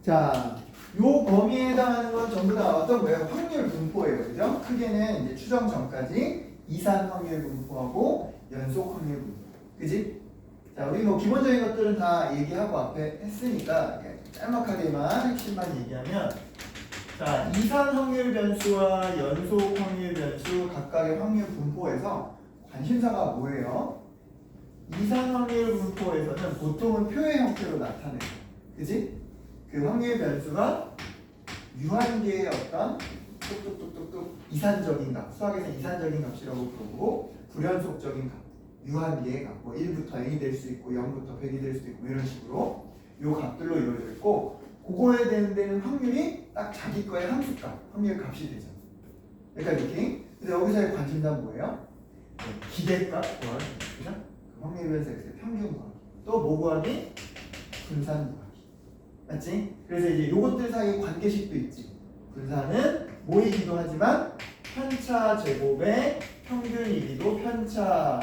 자, 요 범위에 해당하는 건 전부 다 어떤 거예요? 확률 분포예요. 그죠? 크게는 이제 추정 전까지 이산 확률 분포하고 연속 확률 분포. 그지? 자, 우리 뭐 기본적인 것들은 다 얘기하고 앞에 했으니까 짤막하게만 핵심만 얘기하면, 자, 이산 확률 변수와 연속 확률 변수 각각의 확률 분포에서 관심사가 뭐예요? 이산 확률 분포에서는 보통은 표의 형태로 나타내요. 그지? 그 확률 변수가 유한계의 어떤 뚝뚝뚝뚝뚝 이산적인 값, 수학에서 이산적인 값이라고 부르고, 불연속적인 값, 유한계의 값, 뭐 1부터 n이 될 수 있고 0부터 100이 될 수도 있고 이런 식으로 요 값들로 이루어져 있고, 그거에 대는 확률이 딱 자기 거의 함수값, 확률 값이 되죠. 그러니까 이렇게. 근데 여기서의 관심사는 뭐예요? 네, 기대값 구하기, 그죠? 그 확률 변수의 평균 구하기. 또 뭐 구하기? 분산 구하기. 맞지? 그래서 이제 요것들 사이에 관계식도 있지. 분산은 모이기도 하지만 편차 제곱의 평균이기도, 편차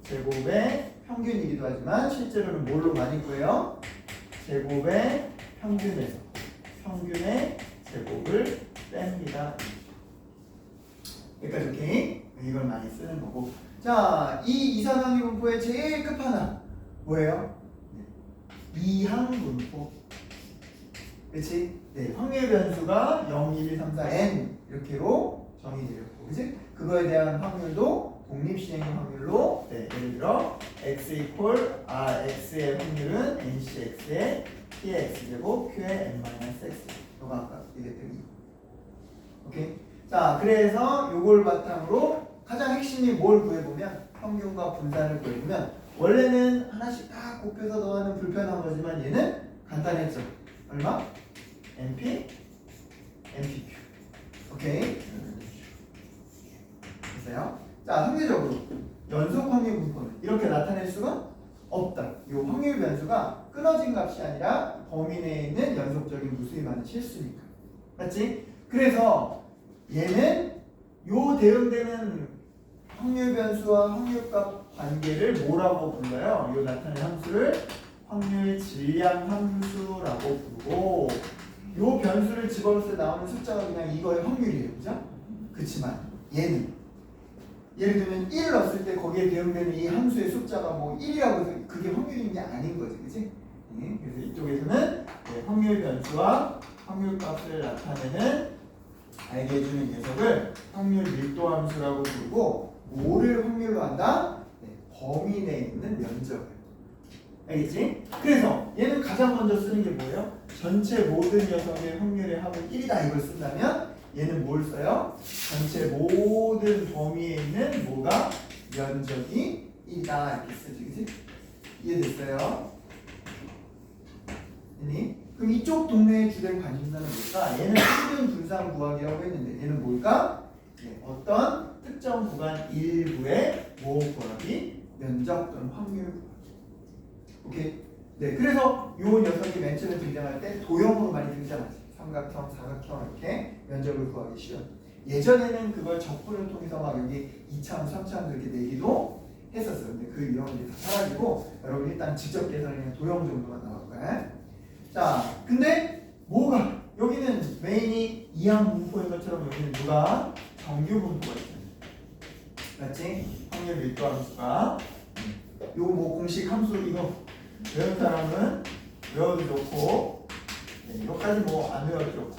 제곱의 평균이기도 하지만 실제로는 뭘로 많이 구해요? 제곱의 평균에서 평균의 제곱을 뺍니다. 그러니까 이렇게 이걸 많이 쓰는 거고. 자, 이 이산항의 분포의 제일 끝판왕 뭐예요? 이항 분포. 그렇지? 네, 확률 변수가 0, 1, 2, 3, 4, n 이렇게로 정의되었고, 그렇지? 그거에 대한 확률도 독립시행 확률로, 네, 예를 들어 x 이퀄 x의 확률은 ncx의 p의 x제곱 q의 n-x. 너가 아까 얘기했던 이거. 오케이? 자, 그래서 요걸 바탕으로 가장 핵심이 뭘 구해보면, 평균과 분산을 구해보면, 원래는 하나씩 딱 곱해서 더하는 불편한 거지만 얘는 간단했죠. 얼마? NP, NPQ. 오케이? 됐어요? 자, 상대적으로 연속 확률 분포는 이렇게 나타낼 수가 없다. 이 확률 변수가 끊어진 값이 아니라 범위 내에 있는 연속적인 무수히 많은 실수니까. 맞지? 그래서 얘는 요 대응되는 확률 변수와 확률값 관계를 뭐라고 불러요? 요 나타낸 함수를 확률 질량 함수라고 부르고, 요 변수를 집어넣을 때 나오는 숫자가 그냥 이거의 확률이에요. 그죠? 그렇지만 얘는 예를 들면 1을 넣었을 때 거기에 대응되는 이 함수의 숫자가 뭐 1이라고 해서 그게 확률인 게 아닌 거지. 그치? 네, 그래서 이쪽에서는 네, 확률 변수와 확률값을 나타내는 알게 해주는 녀석을 확률 밀도 함수라고 부르고, 뭐를 확률로 한다? 네, 범위 내에 있는 면적을. 알겠지? 그래서 얘는 가장 먼저 쓰는 게 뭐예요? 전체 모든 녀석의 확률의 합은 1이다 이걸 쓴다면, 얘는 뭘 써요? 전체 모든 범위에 있는 뭐가 면적이 1이다 이렇게 쓰지. 그치? 이해됐어요? 그럼 이쪽 동네의 주된 관심사는 뭘까? 얘는 평균 분산 구하기라고 했는데 얘는 뭘까? 네, 어떤 특정 구간 일부의 뭐 구하기? 면적 또는 확률 구하기. 오케이? 네, 그래서 요 녀석이 맨 처음에 등장할 때 도형으로 많이 등장하지. 삼각형, 사각형 이렇게 면적을 구하기 쉬워. 예전에는 그걸 적분을 통해서 막 여기 2차함, 3차함 그렇게 내기도 했었어요. 근데 그 유형이 이제 다 사라지고 여러분 일단 직접 계산하면 도형 정도만 나올 거야. 자, 근데 뭐가 여기는 메인이 이항 분포인 것처럼 여기는 누가 정규 분포가 있잖아요. 맞지? 확률 밀도 함수가 요 뭐 공식 함수 이거 외운 사람은 외워도 좋고, 네, 이거까지 뭐 안 외워도 좋고,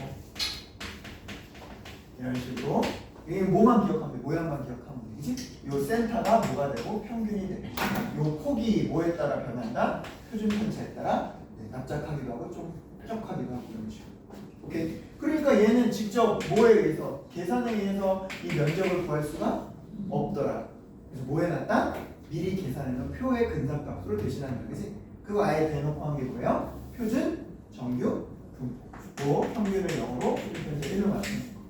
이런 식으로 이게 뭐만 기억하면 돼? 모양만 기억하면 돼. 그치? 요 센터가 뭐가 되고 평균이 되고, 요 폭이 뭐에 따라 변한다? 표준 편차에 따라 납작하기도 하고 좀 뾰족하기도 하고 이런 식으로. 오케이? 그러니까 얘는 직접 뭐에 의해서 계산에 의해서 이 면적을 구할 수가 없더라. 그래서 뭐 해놨다? 미리 계산해서 표의 근사값으로 대신하는 거야. 그치? 그거 아예 대놓고 한 게 뭐예요? 표준, 정규, 분포. 평균을 0으로 표준 편차에 1로 맞추는 거.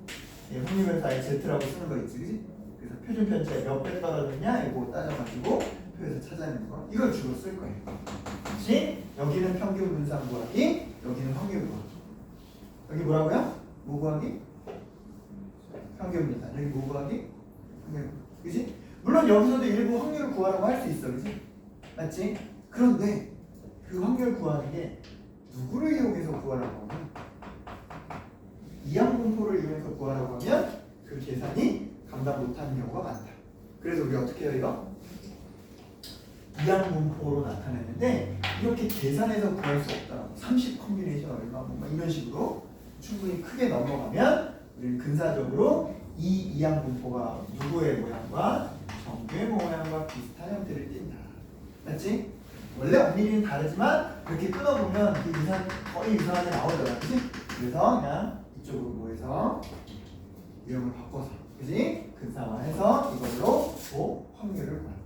예, 확률 변수 아예 Z라고 쓰는 거 있지, 그치? 그래서 표준 편차에 몇 배 떨어졌냐 이거 따져가지고 표에서 찾아내는 거. 이걸 주로 쓸 거예요. 그치? 여기는 평균 분산 구하기, 여기는 확률 구하기. 여기 뭐라고요? 뭐 구하기? 평균 분산. 여기 뭐 구하기? 확률. 그치? 물론 여기서도 일부 확률을 구하라고 할 수 있어. 그치? 맞지? 그런데 그 확률 구하는 게 누구를 이용해서 구하라고 하면 분포를 이용해서 구하라고 하면 그 계산이 감당 못하는 경우가 많다. 그래서 우리 어떻게 해요 이거? 이항 분포로 나타냈는데 이렇게 계산해서 구할 수 없다라고. 30 컴비네이션 얼마 뭐 이런 식으로 충분히 크게 넘어가면 우리는 근사적으로 이 이항 분포가 누구의 모양과 정규의 모양과 비슷한 형태를 띈다. 맞지? 원래 엄밀히는 다르지만 이렇게 끊어보면 그 거의 유사하게 나오더라. 그치? 그래서 그냥 이쪽으로 모여서 유형을 바꿔서 그치? 근사화해서 이걸로 확률을 구한다.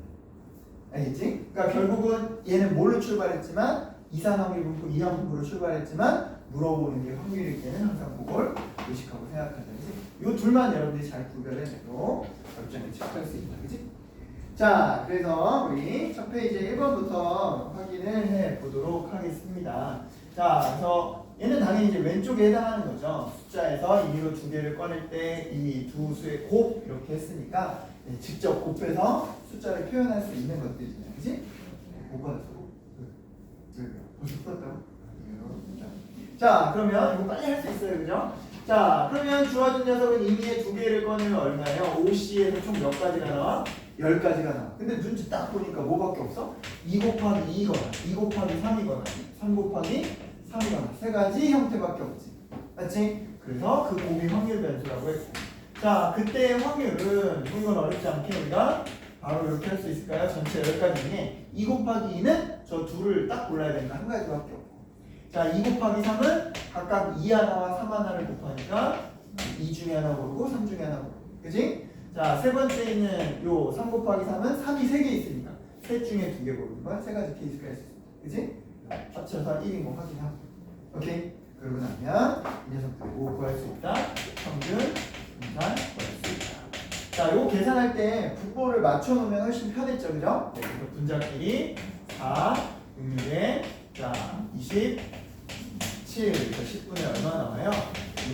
알겠지? 그러니까 결국은 얘는 뭘로 출발했지만 이산 확률 분포, 이항 분포로 출발했지만 물어보는 게 확률일 때는 항상 그걸 의식하고 생각하자. 그치? 요 둘만 여러분들이 잘 구별해내도 결정에 체크할 수 있다. 그치? 자, 그래서 우리 첫 페이지 1번부터 확인을 해 보도록 하겠습니다. 자, 그래서 얘는 당연히 이제 왼쪽에 해당하는 거죠. 숫자에서 임의로 두 개를 꺼낼 때 이 두 수의 곱 이렇게 했으니까 직접 곱해서 숫자를 표현할 수 있는 것들이잖아요. 그치? 못 받았어. 벌써 풀었다고? 자, 그러면 이거 빨리 할 수 있어요. 그죠? 자, 그러면 주어진 녀석은 임의의 두 개를 꺼내면 얼마예요? 5C에서 총 몇 가지가 나와? 10가지가 나와. 근데 눈치 딱 보니까 뭐밖에 없어? 2 곱하기 2거나 2 곱하기 3이거나 3 곱하기 3이거나 세 가지 형태밖에 없지. 맞지? 그래서 그 곱이 확률 변수라고 했고. 자, 그때의 확률은 이건 어렵지 않게 우리가 바로 이렇게 할 수 있을까요? 전체 10가지 중에 2 곱하기 2는 저 둘을 딱 골라야 되니까 한 가지밖에 없고. 자, 2 곱하기 3은 각각 2 하나와 3 하나를 곱하니까 2 중에 하나 고르고 3 중에 하나 고르고. 그치? 자, 세 번째 있는 요 3 곱하기 3은 3이 3개 있으니까 셋 중에 2개 고르는 거야. 세 가지 케이스가 있을 수 있어. 그치? 합쳐서 1인 거 확인하고. 오케이? 그러고 나면 이 녀석들 뭐 구할 수 있다? 평균, 분산 구할 수 있다. 자, 요거 계산할 때 분모를 맞춰놓으면 훨씬 편했죠. 그죠? 네, 그래서 분자끼리 4, 6에 자, 27, 그래서 10분에 얼마 나와요?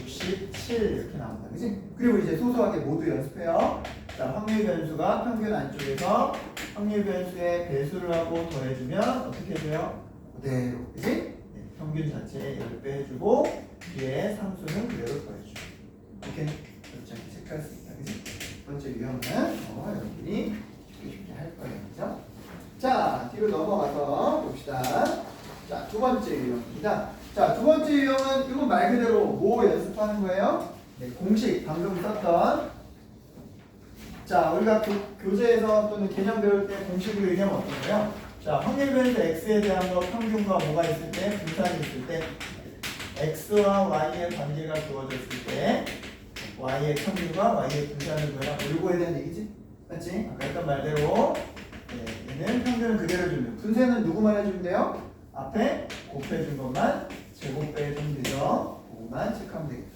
67 이렇게 나온다. 그치? 그리고 이제 소소하게 모두 연습해요. 자, 확률 변수가 평균 안쪽에서 확률 변수의 배수를 하고 더해주면 어떻게 돼요? 그대로. 그치? 네, 평균 자체에 10배 해주고 뒤에 상수는 그대로 더해주고. 오케이? 그렇게 체크할 수 있다. 그치? 첫 번째 유형은 여러분들이 쉽게 할 거예요. 그죠? 자, 뒤로 넘어가서 봅시다. 자, 두 번째 유형입니다. 자, 두 번째 유형은 이건 말 그대로 뭐 연습하는 거예요? 네, 공식 방금 썼던. 자, 우리가 교재에서 또는 개념 배울 때 공식으로 얘기하면 어떤 거예요? 자, 확률 변수 x에 대한 거 평균과 뭐가 있을 때, 분산이 있을 때, x와 y의 관계가 주어졌을 때, y의 평균과 y의 분산을 구해라. 이거 해야 되는 얘기지? 맞지? 아까 했던 말대로 네, 얘는 평균은 그대로 주면 분쇄는 누구만 해주면 돼요? 앞에 곱해준 것만 제곱해주면 되죠. 그거만 체크하면 되겠다.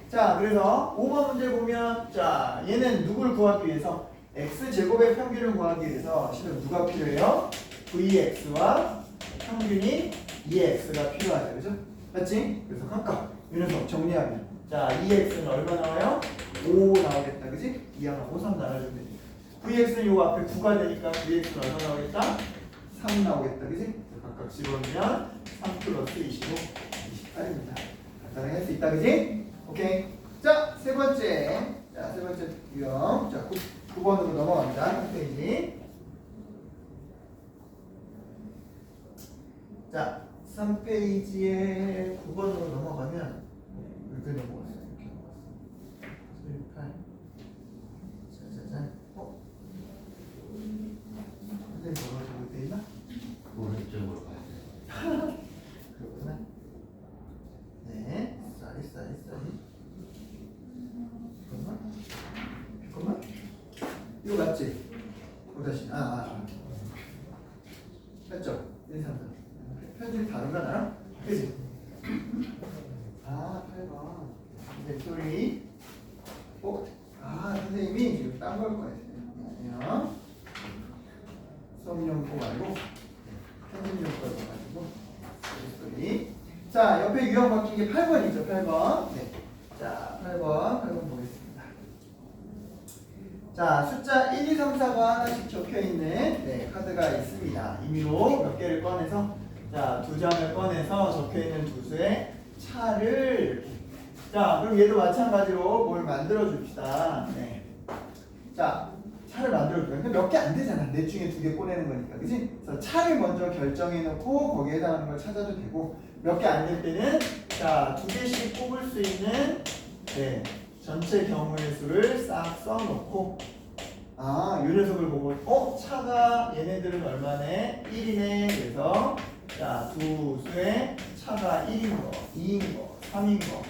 자, 그래서 5번 문제 보면 자, 얘는 누구를 구하기 위해서 x제곱의 평균을 구하기 위해서 실은 누가 필요해요? vx와 평균이 2x가 필요하죠. 그죠? 맞지? 그래서 각각 이 녀석 정리하면 자, 2x는 얼마 나와요? 5 나오겠다. 그지? 2하고 3 나눠주면 되니까 vx는 요 앞에 9가 되니까 vx는 얼마 나오겠다? 3 나오겠다. 그지? 각각 집어넣으면 3 플러스 25, 28입니다. 간단하게 할 수 있다. 그지? 오케이. 자, 세 번째. 자, 세 번째 유형. 자, 9번으로 넘어갑니다. 한 페이지. 자, 3페이지에 9번으로 넘어가면 이렇게 넘어갔어요. 이렇게 넘어갔어요. 8. 짜자잔. 선생님 뭐가 잘못돼 있나? 오른쪽으로 가야 돼. 그렇구나. 네. 쌀이. 잠깐만. 이거 맞지? 다시. 맞죠? 1, 3, 4. 편집이 다른가 나랑? 그치? 8번. 네, 소리. 선생님이 지금 딴 걸 거예요. 아니요. 수업용고 말고 편집용고 가지고 소리. 자, 옆에 유형 바뀐 게 8번이죠. 8번. 네. 자, 8번 보겠습니다. 자, 숫자 1, 2, 3, 4가 하나씩 적혀있는 네, 카드가 있습니다. 임의로 몇 개를 꺼내서 자, 두 장을 꺼내서 적혀있는 두 수의 차를 이렇게 자, 그럼 얘도 마찬가지로 뭘 만들어 줍시다. 네. 자, 차를 만들어 줄까? 근데 몇 개 안 되잖아. 넷 중에 2개 꺼내는 거니까, 그지? 그래서 차를 먼저 결정해 놓고 거기에 해당하는 걸 찾아도 되고, 몇 개 안 될 때는 자, 2개씩 뽑을 수 있는 네, 전체 경우의 수를 싹 써놓고, 아, 이 녀석을 보고, 차가 얘네들은 얼마네? 1이네. 그래서 자, 두 수에 차가 1인 거, 2인 거, 3인 거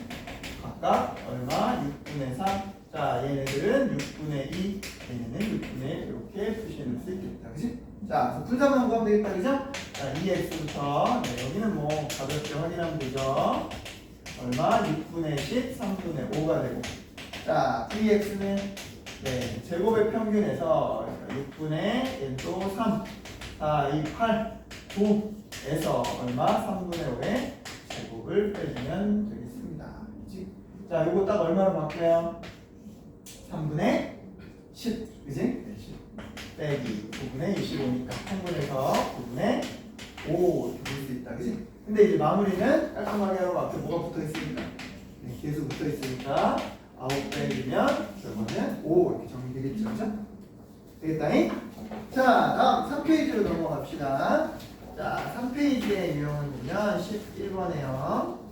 각각 얼마? 6분의 3. 자, 얘네들은 6분의 2, 얘네는 6분의 1 이렇게 표시해 놓을 수 있겠다. 그치? 자, 그래서 분사만 구하면 되겠다. 그죠? 자, 2x부터 네, 여기는 뭐 가볍게 확인하면 되죠. 얼마? 6분의 10, 3분의 5가 되고, 자, vx는 네, 제곱의 평균에서 6분의 또 3, 4, 2, 8, 9에서 얼마? 3분의 5의 제곱을 빼주면 되겠습니다. 그치? 자, 요거 딱 얼마로 바뀌어요? 3분의 10, 그지? 네, 10 빼기 9분의 25니까 3분에서 9분의 5 이렇게 볼 수 있다, 그지? 근데 이제 마무리는 깔끔하게 하고 앞에 뭐가 붙어 있으니까, 네, 계속 붙어 있으니까 9 빼주면 결과는 5 이렇게 정리되겠죠, 그죠? 되겠다잉? 자, 다음 3페이지로 넘어갑시다. 자, 3페이지의 유형을 보면 11번에요.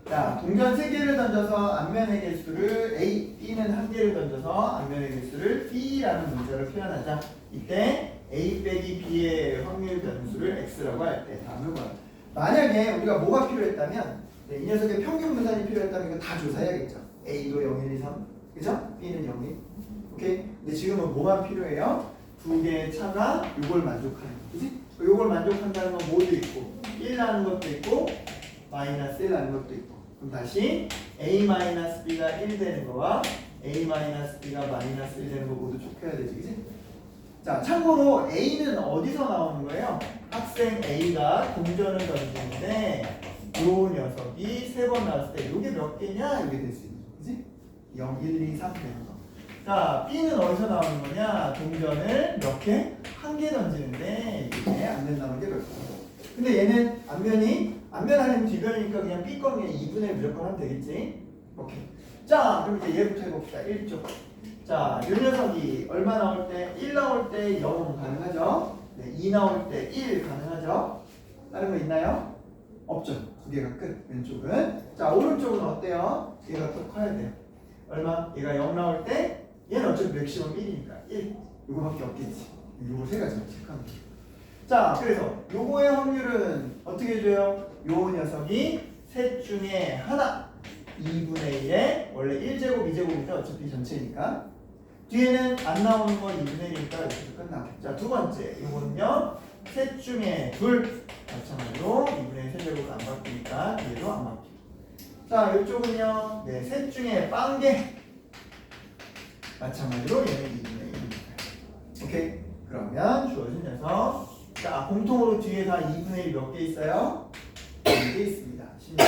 자, 동전 3개를 던져서 앞면의 개수를 A, B는 1개를 던져서 앞면의 개수를 B라는 문자로 표현하자. 이때 A 빼기 B의 확률 변수를 X라고 할 때 다음을 봐요. 만약에 우리가 뭐가 필요했다면, 네, 이 녀석의 평균 분산이 필요했다면 이거 다 조사해야겠죠. A도 0, 1, 2, 3, 그죠? B는 0, 1. 오케이? 근데 지금은 뭐만 필요해요? 두 개의 차가 요걸 만족하는 거, 그지? 요걸 만족한다는 건 뭐도 있고, 1 나는 것도 있고, 마이너스 1 나는 것도 있고. 그럼 다시 A-B가 1 되는 거와 A-B가 마이너스 1 되는 거 모두 좁혀야 되지, 그지? 자, 참고로 A는 어디서 나오는 거예요? 학생 A가 동전을 던지는데 요 녀석이 3번 나왔을 때 요게 몇 개냐? 이게 될 수 있는 거, 그지? 0, 1, 2, 3 되는 거. 자, B는 어디서 나오는 거냐? 동전을 몇 개? 1개 던지는데 이게 안 된다는 게 몇 개? 근데 얘는 앞면 아니면 뒷면이니까 그냥 B 거면 2분의 무조건 하면 되겠지? 오케이. 자, 그럼 이제 얘부터 해봅시다. 1쪽. 자, 이 녀석이 얼마 나올 때? 1 나올 때 0 가능하죠? 네, 2 나올 때 1 가능하죠? 다른 거 있나요? 없죠. 두 개가 끝. 왼쪽은. 자, 오른쪽은 어때요? 얘가 더 커야 돼요. 얼마? 얘가 0 나올 때 얘는 어차피 맥시멈 1이니까 1. 이거밖에 없겠지. 요거 세 가지 체크하면 돼요. 자, 그래서 요거의 확률은 어떻게 해줘요? 요 녀석이 셋 중에 하나 2분의 1에 원래 1제곱 2제곱인데 어차피 전체니까 뒤에는 안 나오는 건 2분의 1이니까 이렇게 끝나고. 자, 두 번째 요거는요 셋 중에 둘 마찬가지로 2분의 1 세제곱 안 바뀌니까 뒤에도 안 바뀌고. 자, 이쪽은요 네, 셋 중에 빵개 마찬가지로 얘는 2분의 1이니까. 오케이? 그러면 주어진 녀석, 자, 공통으로 뒤에 다 2분의 1 몇 개 있어요? 4개 있습니다. 16.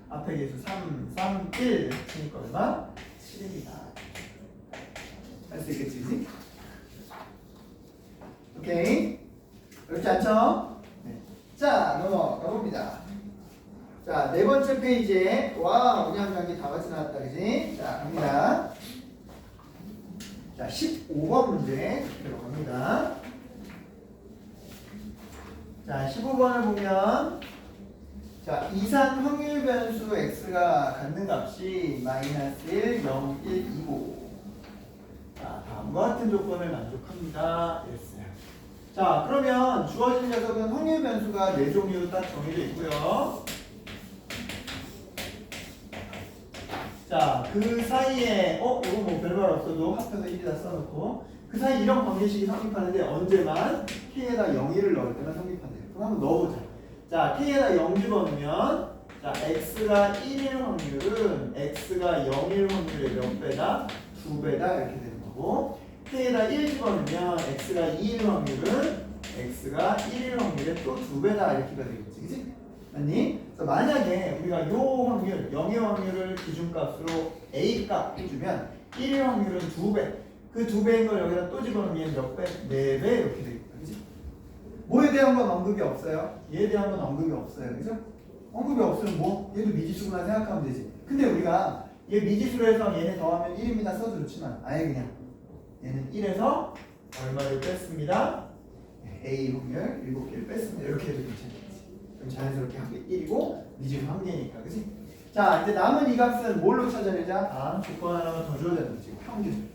앞에 개수 3, 3, 1 치니까 얼마? 7입니다. 할 수 있겠지, 그치? 오케이. 어렵지 않죠? 네. 자, 넘어가 봅니다. 자, 네 번째 페이지에, 와, 운양장기 다 같이 나왔다, 그치? 자, 갑니다. 자, 15번 문제 들어갑니다. 자, 15번을 보면, 자, 이산 확률 변수 x가 갖는 값이 마이너스 1, 0, 1, 2고. 자, 다음과 같은 조건을 만족합니다. 이랬어요. 자, 그러면 주어진 녀석은 확률 변수가 4종류 딱 정해져 있고요. 자, 그 사이에 이거 뭐 별말 없어도 합해서 1이다 써놓고 그 사이 이런 관계식이 성립하는데 언제만 k에다 0,1을 넣을 때만 성립한대요. 그럼 한번 넣어보자. 자, k에다 0 집어넣으면 자, x가 1일 확률은 x가 0일 확률의 몇 배다? 2배다 이렇게 되는 거고 k에다 1 집어넣으면 x가 2일 확률은 x가 1일 확률의 또 2배다 이렇게가 되겠지, 그치? 맞니? 그래서 만약에 우리가 요 확률, 0의 확률을 기준값으로 A 값 해주면 1의 확률은 2배. 그 2배인 걸 여기다 또 집어넣으면 몇 배? 4배 이렇게 되겠다. 그치? 뭐에 대한 건 언급이 없어요? 얘에 대한 건 언급이 없어요. 그죠? 언급이 없으면 뭐 얘도 미지수만 생각하면 되지. 근데 우리가 얘 미지수로 해서 얘네 더하면 1입니다 써도 좋지만 아예 그냥 얘는 1에서 얼마를 뺐습니다. A 확률 7개를 뺐습니다. 이렇게 해도 괜찮겠지. 그럼 자연스럽게 한 개 1이고 미지수 한 개니까 그치? 자 이제 남은 이 값은 뭘로 찾아내자? 조건 하나만 더 줘야 되는 거지. 평균.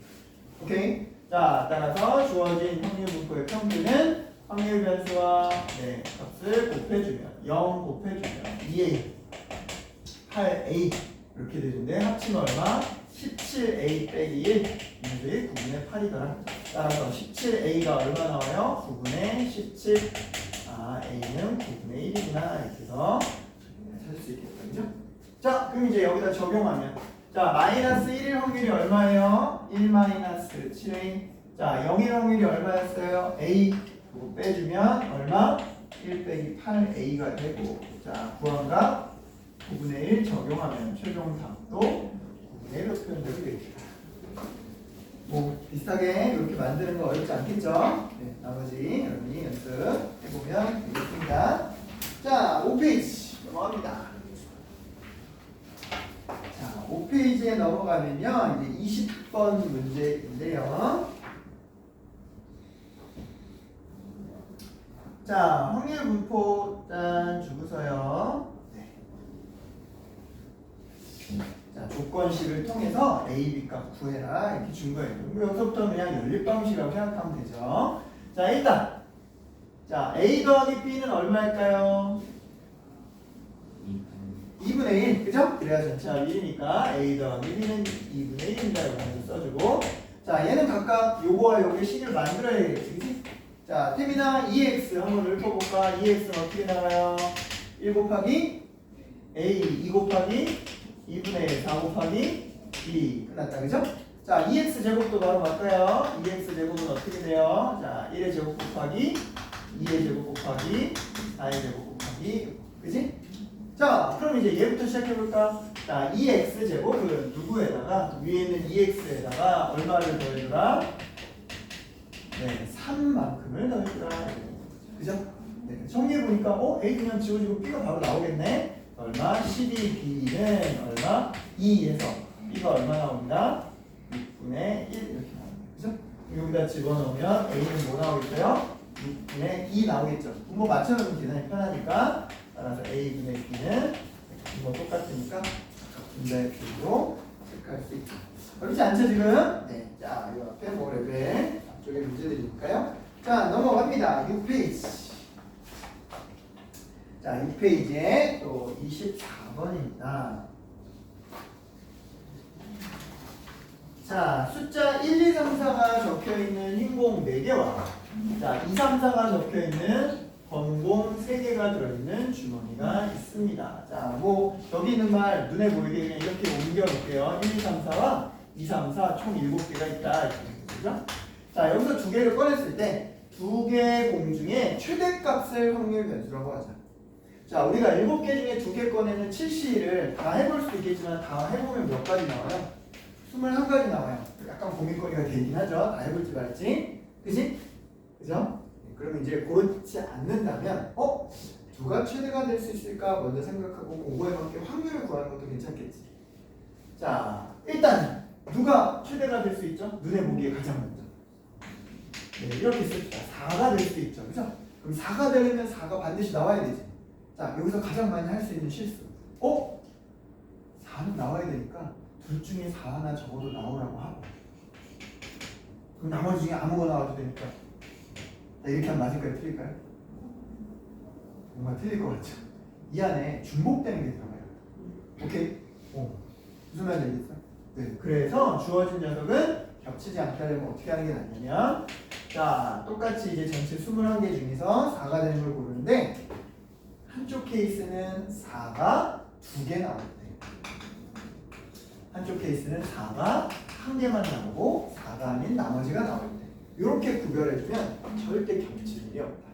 오케이? 자 따라서 주어진 확률 분포의 평균은 확률 변수와 값을 곱해주면 0 곱해주면 2a 8a 이렇게 되는데 합치면 얼마? 17a 빼기 1 이놈들이 9분의 8이더라. 따라서 17a가 얼마 나와요? 9분의 17. a는 9분의 1이구나. 이렇게 해서 찾을 수 있겠다. 그죠? 자, 그럼 이제 여기다 적용하면 자, 마이너스 1일 확률이 얼마예요? 1 마이너스 7a. 자, 0일 확률이 얼마였어요? a. 그거 빼주면 얼마? 1 빼기 8a가 되고 자, 구한값 9분의 1 적용하면 최종 답도 9분의 1로 표현되게 되겠다. 뭐 비슷하게 이렇게 만드는 거 어렵지 않겠죠? 네, 나머지 여러분이 연습해보면 되겠습니다. 자, 5페이지 넘어갑니다. 자, 5페이지에 넘어가면요. 이제 20번 문제인데요. 자, 확률 분포 짠 주고서요. 자, 조건식을 통해서 A, B 값 구해라 이렇게 준 거예요. 여기서부터 그냥 연립 방식이라고 생각하면 되죠. 자, 일단 자 A 더하기 B는 얼마일까요? 2분의 1, 그죠? 그래야 전체 합이니까 A 더하기 B는 2분의 1입니다. 이렇게 써주고 자, 얘는 각각 요거와 요게 식을 만들어야겠지, 그치? 자, 태민아 2x 한번 읊어볼까? 2x는 어떻게 나가요? 1 곱하기 A, 2 곱하기 2분의 1, 4 곱하기 2 끝났다. 그죠? 자, 2x 제곱도 바로 바꿔요. 2x 제곱은 어떻게 돼요? 자, 1의 제곱 곱하기 2의 제곱 곱하기 4의 제곱 곱하기 그지? 자, 그럼 이제 얘부터 시작해볼까? 자, 2x 제곱은 누구에다가? 위에 있는 2x에다가 얼마를 더해주라? 네, 3만큼을 더해주라. 그죠? 네, 정리해보니까 A 그냥 지워지고 B가 바로 나오겠네? 얼마? 12b는 얼마? 2에서 b가 얼마 나옵니다? 6분의 1 이렇게 나옵니다. 그죠? 여기다 집어넣으면 a는 뭐 나오겠어요? 6분의 2 나오겠죠. 분모 맞춰놓으면 계산이 편하니까 따라서 a분의 b는 분모 똑같으니까 분자의 비로 체크할 수 있죠. 어렵지 않죠 지금? 네. 자, 이 앞에 뭐 레벨 앞쪽에 문제들이니까요. 자, 넘어갑니다. 6페이지. 자, 6페이지에 또 24번입니다. 자, 숫자 1, 2, 3, 4가 적혀있는 흰공 4개와 자, 2, 3, 4가 적혀있는 검공 3개가 들어있는 주머니가 있습니다. 자, 뭐 여기 있는 말 눈에 보이게 그냥 이렇게 옮겨놓을게요. 1, 2, 3, 4와 2, 3, 4 총 7개가 있다. 그죠? 자, 여기서 2개를 꺼냈을 때 2개 공 중에 최대값을 확률 변수라고 하자. 자, 우리가 7개 중에 2개 꺼내는 7C를 다 해볼 수도 있겠지만 다 해보면 몇 가지 나와요? 21가지 나와요. 약간 고민거리가 되긴 하죠. 다 해볼지 말지. 그지? 그죠? 그러면 이제 그렇지 않는다면 누가 최대가 될 수 있을까 먼저 생각하고 그거에 맞게 확률을 구하는 것도 괜찮겠지. 자, 일단 누가 최대가 될 수 있죠? 눈에 보기에 가장 먼저. 네, 이렇게 씁시다. 4가 될 수 있죠. 그죠? 그럼 4가 되려면 4가 반드시 나와야 되지. 자, 여기서 가장 많이 할 수 있는 실수. 4는 나와야 되니까 둘 중에 4 하나 적어도 나오라고 하고. 그럼 나머지 중에 아무거나 나와도 되니까. 자, 이렇게 하면 맞을까요? 틀릴까요? 뭔가 틀릴 것 같죠? 이 안에 중복되는 게 들어가요. 오케이? 무슨 말인지 알겠어? 네. 그래서 주어진 녀석은 겹치지 않게 하려면 어떻게 하는 게 낫냐면 자, 똑같이 이제 전체 21개 중에서 4가 되는 걸 고르는데 한쪽 케이스는 4가 2개 나올 때 한쪽 케이스는 4가 1개만 나오고 4가 아닌 나머지가 나올 때 이렇게 구별해주면 절대 겹칠 일이 없다.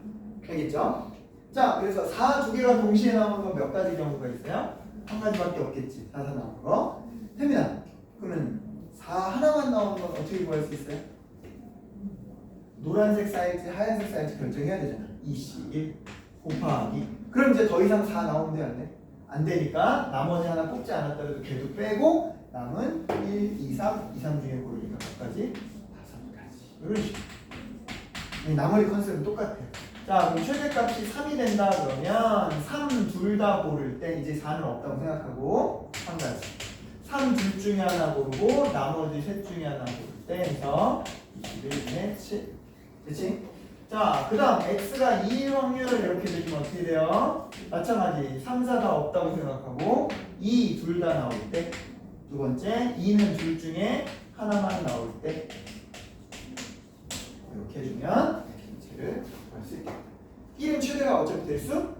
알겠죠? 자, 그래서 4 2개가 동시에 나오는 건 몇 가지 경우가 있어요? 한 가지밖에 없겠지. 4 나오는 거. 태민아, 그러면 4 하나만 나오는 건 어떻게 구할 수 있어요? 노란색 사이즈, 하얀색 사이즈 결정해야 되잖아. 2C1 곱하기. 그럼 이제 더 이상 4 나오면 돼, 안 돼? 안 되니까 나머지 하나 뽑지 않았더라도 걔도 빼고 남은 1, 2, 3, 2, 3 중에 고르니까 몇 가지? 5가지. 이런 식으로. 이 나머지 컨셉은 똑같아요. 자, 그럼 최대값이 3이 된다 그러면 3 둘 다 고를 때 이제 4는 없다고 생각하고 한 가지. 3 둘 중에 하나 고르고 나머지 셋 중에 하나 고를 때 해서 21분의 7. 그치? 자, 그 다음 x가 2일 확률 이렇게 되면 어떻게 돼요? 마찬가지 3, 4 다 없다고 생각하고 2 둘 다 나올 때 두 번째 2는 둘 중에 하나만 나올 때 이렇게 해주면 문제를 할 수 있겠다. 1은 최대가 어차피 될 수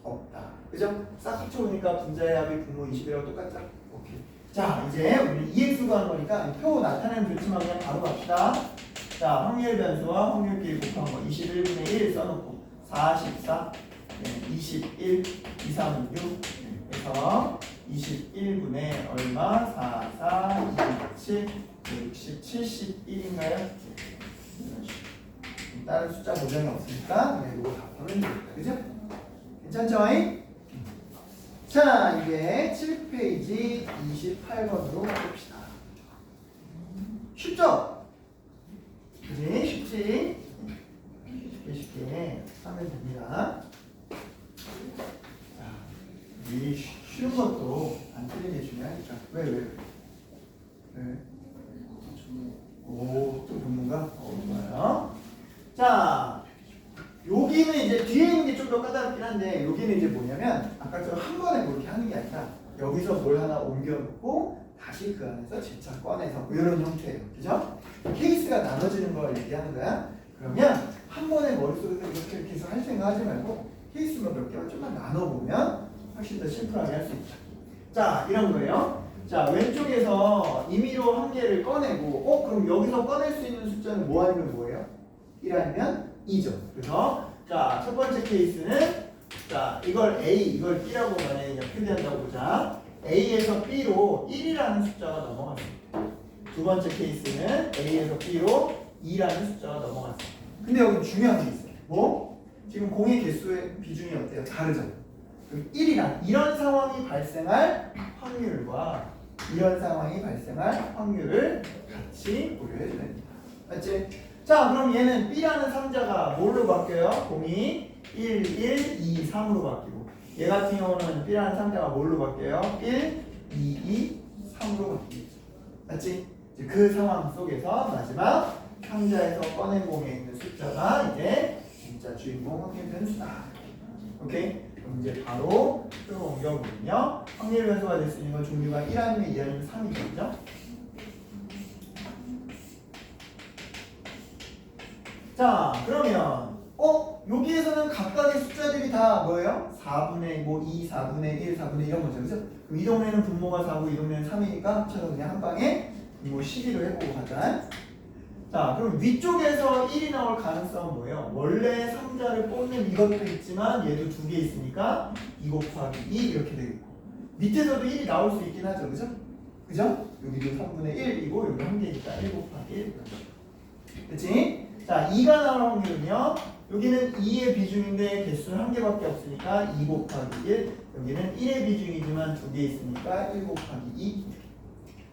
없다. 그죠? 싹 합쳐보니까 분자의 합이 분모 20이라고 똑같죠? 오케이. 자, 이제 우리 EX 구하는 거니까 표 나타내면 좋지만 그냥 바로 갑시다. 자, 확률 변수와 확률끼리 곱한 거 21분의 1 써놓고 44, 21, 2, 3, 6 그래서 21분의 얼마? 4, 4, 27, 60, 71인가요? 다른 숫자 보장이 없으니까 그냥 이거 다 보면 되겠다. 그죠? 괜찮죠? 자, 이게 7페이지 28번으로 가봅시다. 쉽죠? 그지? 쉽지? 쉽게 하면 됩니다. 자, 이 쉬운 것도 안 틀리게 중요하니까. 왜? 오, 또 본문가? 좋아요. 자, 여기는 이제 뒤에 있는 게 좀 더 까다롭긴 한데 여기는 이제 뭐냐면 아까처럼 한 번에 그렇게 하는 게 아니라 여기서 뭘 하나 옮겨놓고 다시 그 안에서 재차 꺼내서 이런 형태예요. 그죠? 케이스가 나눠지는 걸 얘기하는 거야. 그러면 한 번에 머릿속에서 이렇게 해서 할 생각 하지 말고 케이스만 몇 개만 좀만 나눠보면 훨씬 더 심플하게 할 수 있다. 자, 이런 거예요. 자, 왼쪽에서 임의로 한 개를 꺼내고 그럼 여기서 꺼낼 수 있는 숫자는 뭐 아니면 뭐예요? 1 아니면 2죠. 그래서 자, 첫 번째 케이스는 자, 이걸 A, 이걸 B라고 만약에 표기한다고 보자. A에서 B로 1이라는 숫자가 넘어갔습니다. 두 번째 케이스는 A에서 B로 2라는 숫자가 넘어갔습니다. 근데 여기 중요한 게 있어요. 뭐? 지금 공의 개수의 비중이 어때요? 다르죠? 그럼 1이란 이런 상황이 발생할 확률과 이런 상황이 발생할 확률을 같이 고려해 줘야 됩니다. 맞지? 자, 그럼 얘는 B라는 상자가 뭘로 바뀌어요? 공이 1, 1, 2, 3으로 바뀌고 얘 같은 경우는 B라는 상자가 뭘로 바뀌어요? 1, 2, 2, 3으로 바뀌겠죠. 맞지? 이제 그 상황 속에서 마지막 상자에서 꺼낸 공에 있는 숫자가 이제 진짜 주인공 확률 변수다. 오케이? 그럼 이제 바로 표로 옮겨보면요. 확률 변수가 될 수 있는 건 종류가 1 아니면 2 아니면 3이죠. 자, 그러면 여기에서는 각각의 숫자들이 다 뭐예요? 4분의 2, 4분의 1, 4분의 이런 거죠. 그죠? 그럼 이 동네는 분모가 4고 이 동네는 3이니까 합쳐서 그냥 한 방에 분모 12로 해보고 가자. 자, 그럼 위쪽에서 1이 나올 가능성은 뭐예요? 원래 상자를 뽑는 이것도 있지만 얘도 두 개 있으니까 2 곱하기 2 이렇게 되겠고 밑에서도 1이 나올 수 있긴 하죠. 그죠? 그죠? 여기도 3분의 1이고 여기 한 개니까 1 곱하기 1 그치? 자, 2가 나올 확률은요. 여기는 2의 비중인데 개수는 한 개밖에 없으니까 2 곱하기 1 여기는 1의 비중이지만 두 개 있으니까 1 곱하기 2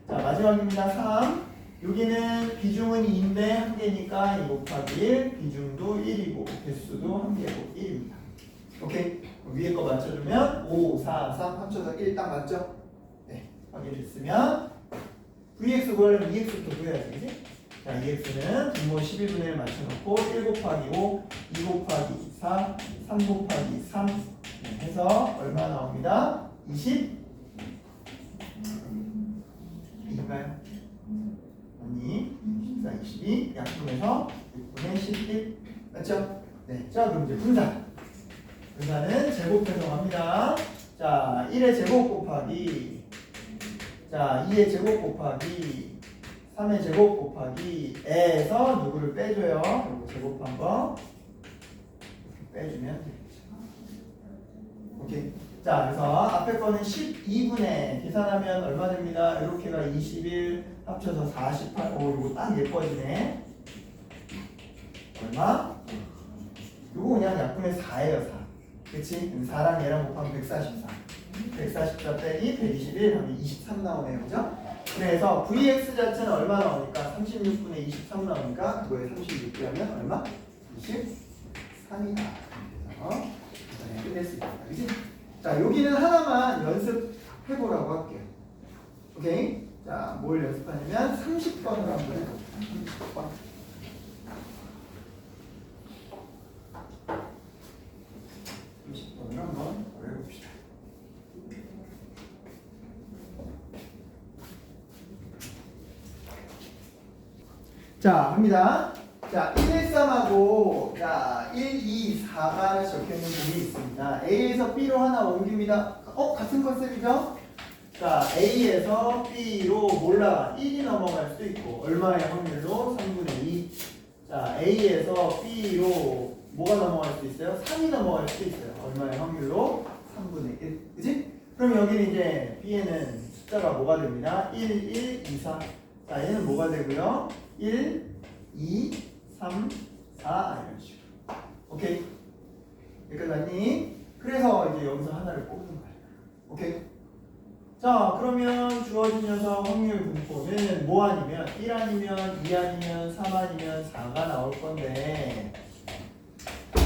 자, 마지막입니다. 3 여기는 비중은 2인데 한 개니까 2 곱하기 1 비중도 1이고 개수도 한 개고 1입니다. 오케이? 위에 거 맞춰주면 5, 4, 3 합쳐서 1 딱 맞죠? 네, 확인됐으면 VX 구하려면 EX부터 구해야지, 그치? 자, EX는 분모 11분의 1 맞춰놓고 1 곱하기 5, 2 곱하기 4, 3 곱하기 3 네, 해서 얼마 나옵니다? 20? 인가요? 아니, 14, 22 약분해서 6분의 11 맞죠? 네, 자 그럼 이제 분자는 제곱해서 갑니다. 자, 1의 제곱 곱하기 자, 2의 제곱 곱하기 3의 제곱 곱하기 에서 누구를 빼줘요? 그리고 제곱한 거 빼주면 되겠죠. 오케이. 자, 그래서 앞에 거는 12분의 계산하면 얼마 됩니다? 이렇게가 21 합쳐서 48. 이거 딱 예뻐지네. 얼마? 이거 그냥 약분의 4예요, 4. 그치? 4랑 얘랑 곱하면 144. 144 빼기 121 하면 23 나오네요. 그죠? 그래서 Vx 자체는 얼마 나오니까 36분의 23 나오니까 그거에 36 빼면 얼마? 23이다. 그래서 끝낼 수 있다. 그치? 자, 여기는 하나만 연습해보라고 할게요. 오케이? 자, 뭘 연습하냐면 30번으로 한번 해볼게요. 30번. 30번으로 한번 해봅시다. 자, 합니다. 자, 1, 1, 3하고, 자, 1, 2, 4가 적혀있는 공이 있습니다. A에서 B로 하나 옮깁니다. 같은 컨셉이죠? 자, A에서 B로 몰라 1이 넘어갈 수도 있고, 얼마의 확률로? 3분의 2. 자, A에서 B로 뭐가 넘어갈 수도 있어요? 3이 넘어갈 수도 있어요. 얼마의 확률로? 3분의 1. 그치? 그럼 여기는 이제 B에는 숫자가 뭐가 됩니다? 1, 1, 2, 4. 자, 얘는 뭐가 되고요? 1, 2, 3, 4 이런 식으로. 오케이? 끝났니? 그래서 이제 여기서 하나를 뽑는 거예요. 오케이? 자, 그러면 주어진 녀석 확률 분포는 뭐 아니면 1 아니면 2 아니면 3 아니면 4가 나올 건데,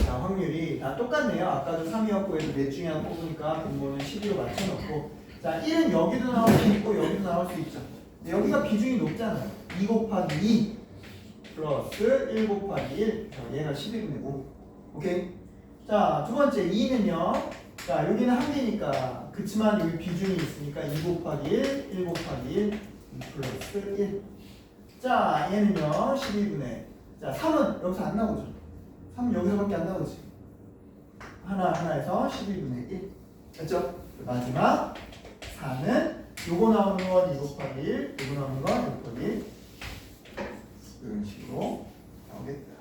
자, 확률이 다 똑같네요. 아까도 3이었고 얘도 넷 중에 하나 뽑으니까 분모는 12로 맞춰놓고, 자, 1은 여기도 나올 수 있고 여기도 나올 수 있죠. 근데 여기가 비중이 높잖아요. 2 곱하기 2 플러스 1 곱하기 1. 얘가 12분의 5. 오케이? 자, 두 번째 2는요. 자, 여기는 한 개니까. 그치만 여기 비중이 있으니까 2 곱하기 1, 1 곱하기 1, 2 플러스 1. 자, 얘는요. 12분의. 자, 3은 여기서 안 나오죠. 3은 여기서밖에 안 나오지. 하나에서 12분의 1. 됐죠? 마지막 4는 요거 나오는 건 2 곱하기 1, 요거 나오는 건 2 곱하기 1. 이런 식으로 나오겠다.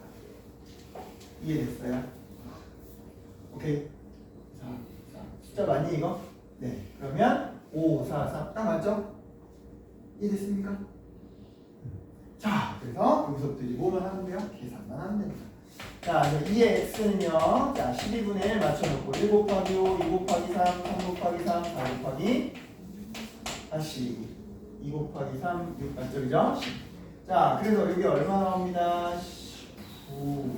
이해됐어요? 오케이. 자, 숫자 맞니 이거? 네. 그러면 5, 4, 4. 딱 맞죠? 이해됐습니까? 자, 그래서 여기서부터 이제 뭐만 하면 돼요? 계산만 하면 됩니다. 자, 2의 x는요. 자, 12분의 1 맞춰놓고 1 곱하기 5, 2 곱하기 3, 3 곱하기 3, 4 곱하기 다시 2 곱하기 3, 6 맞죠? 그죠? 자, 그래서 여기 얼마 나옵니다? 9,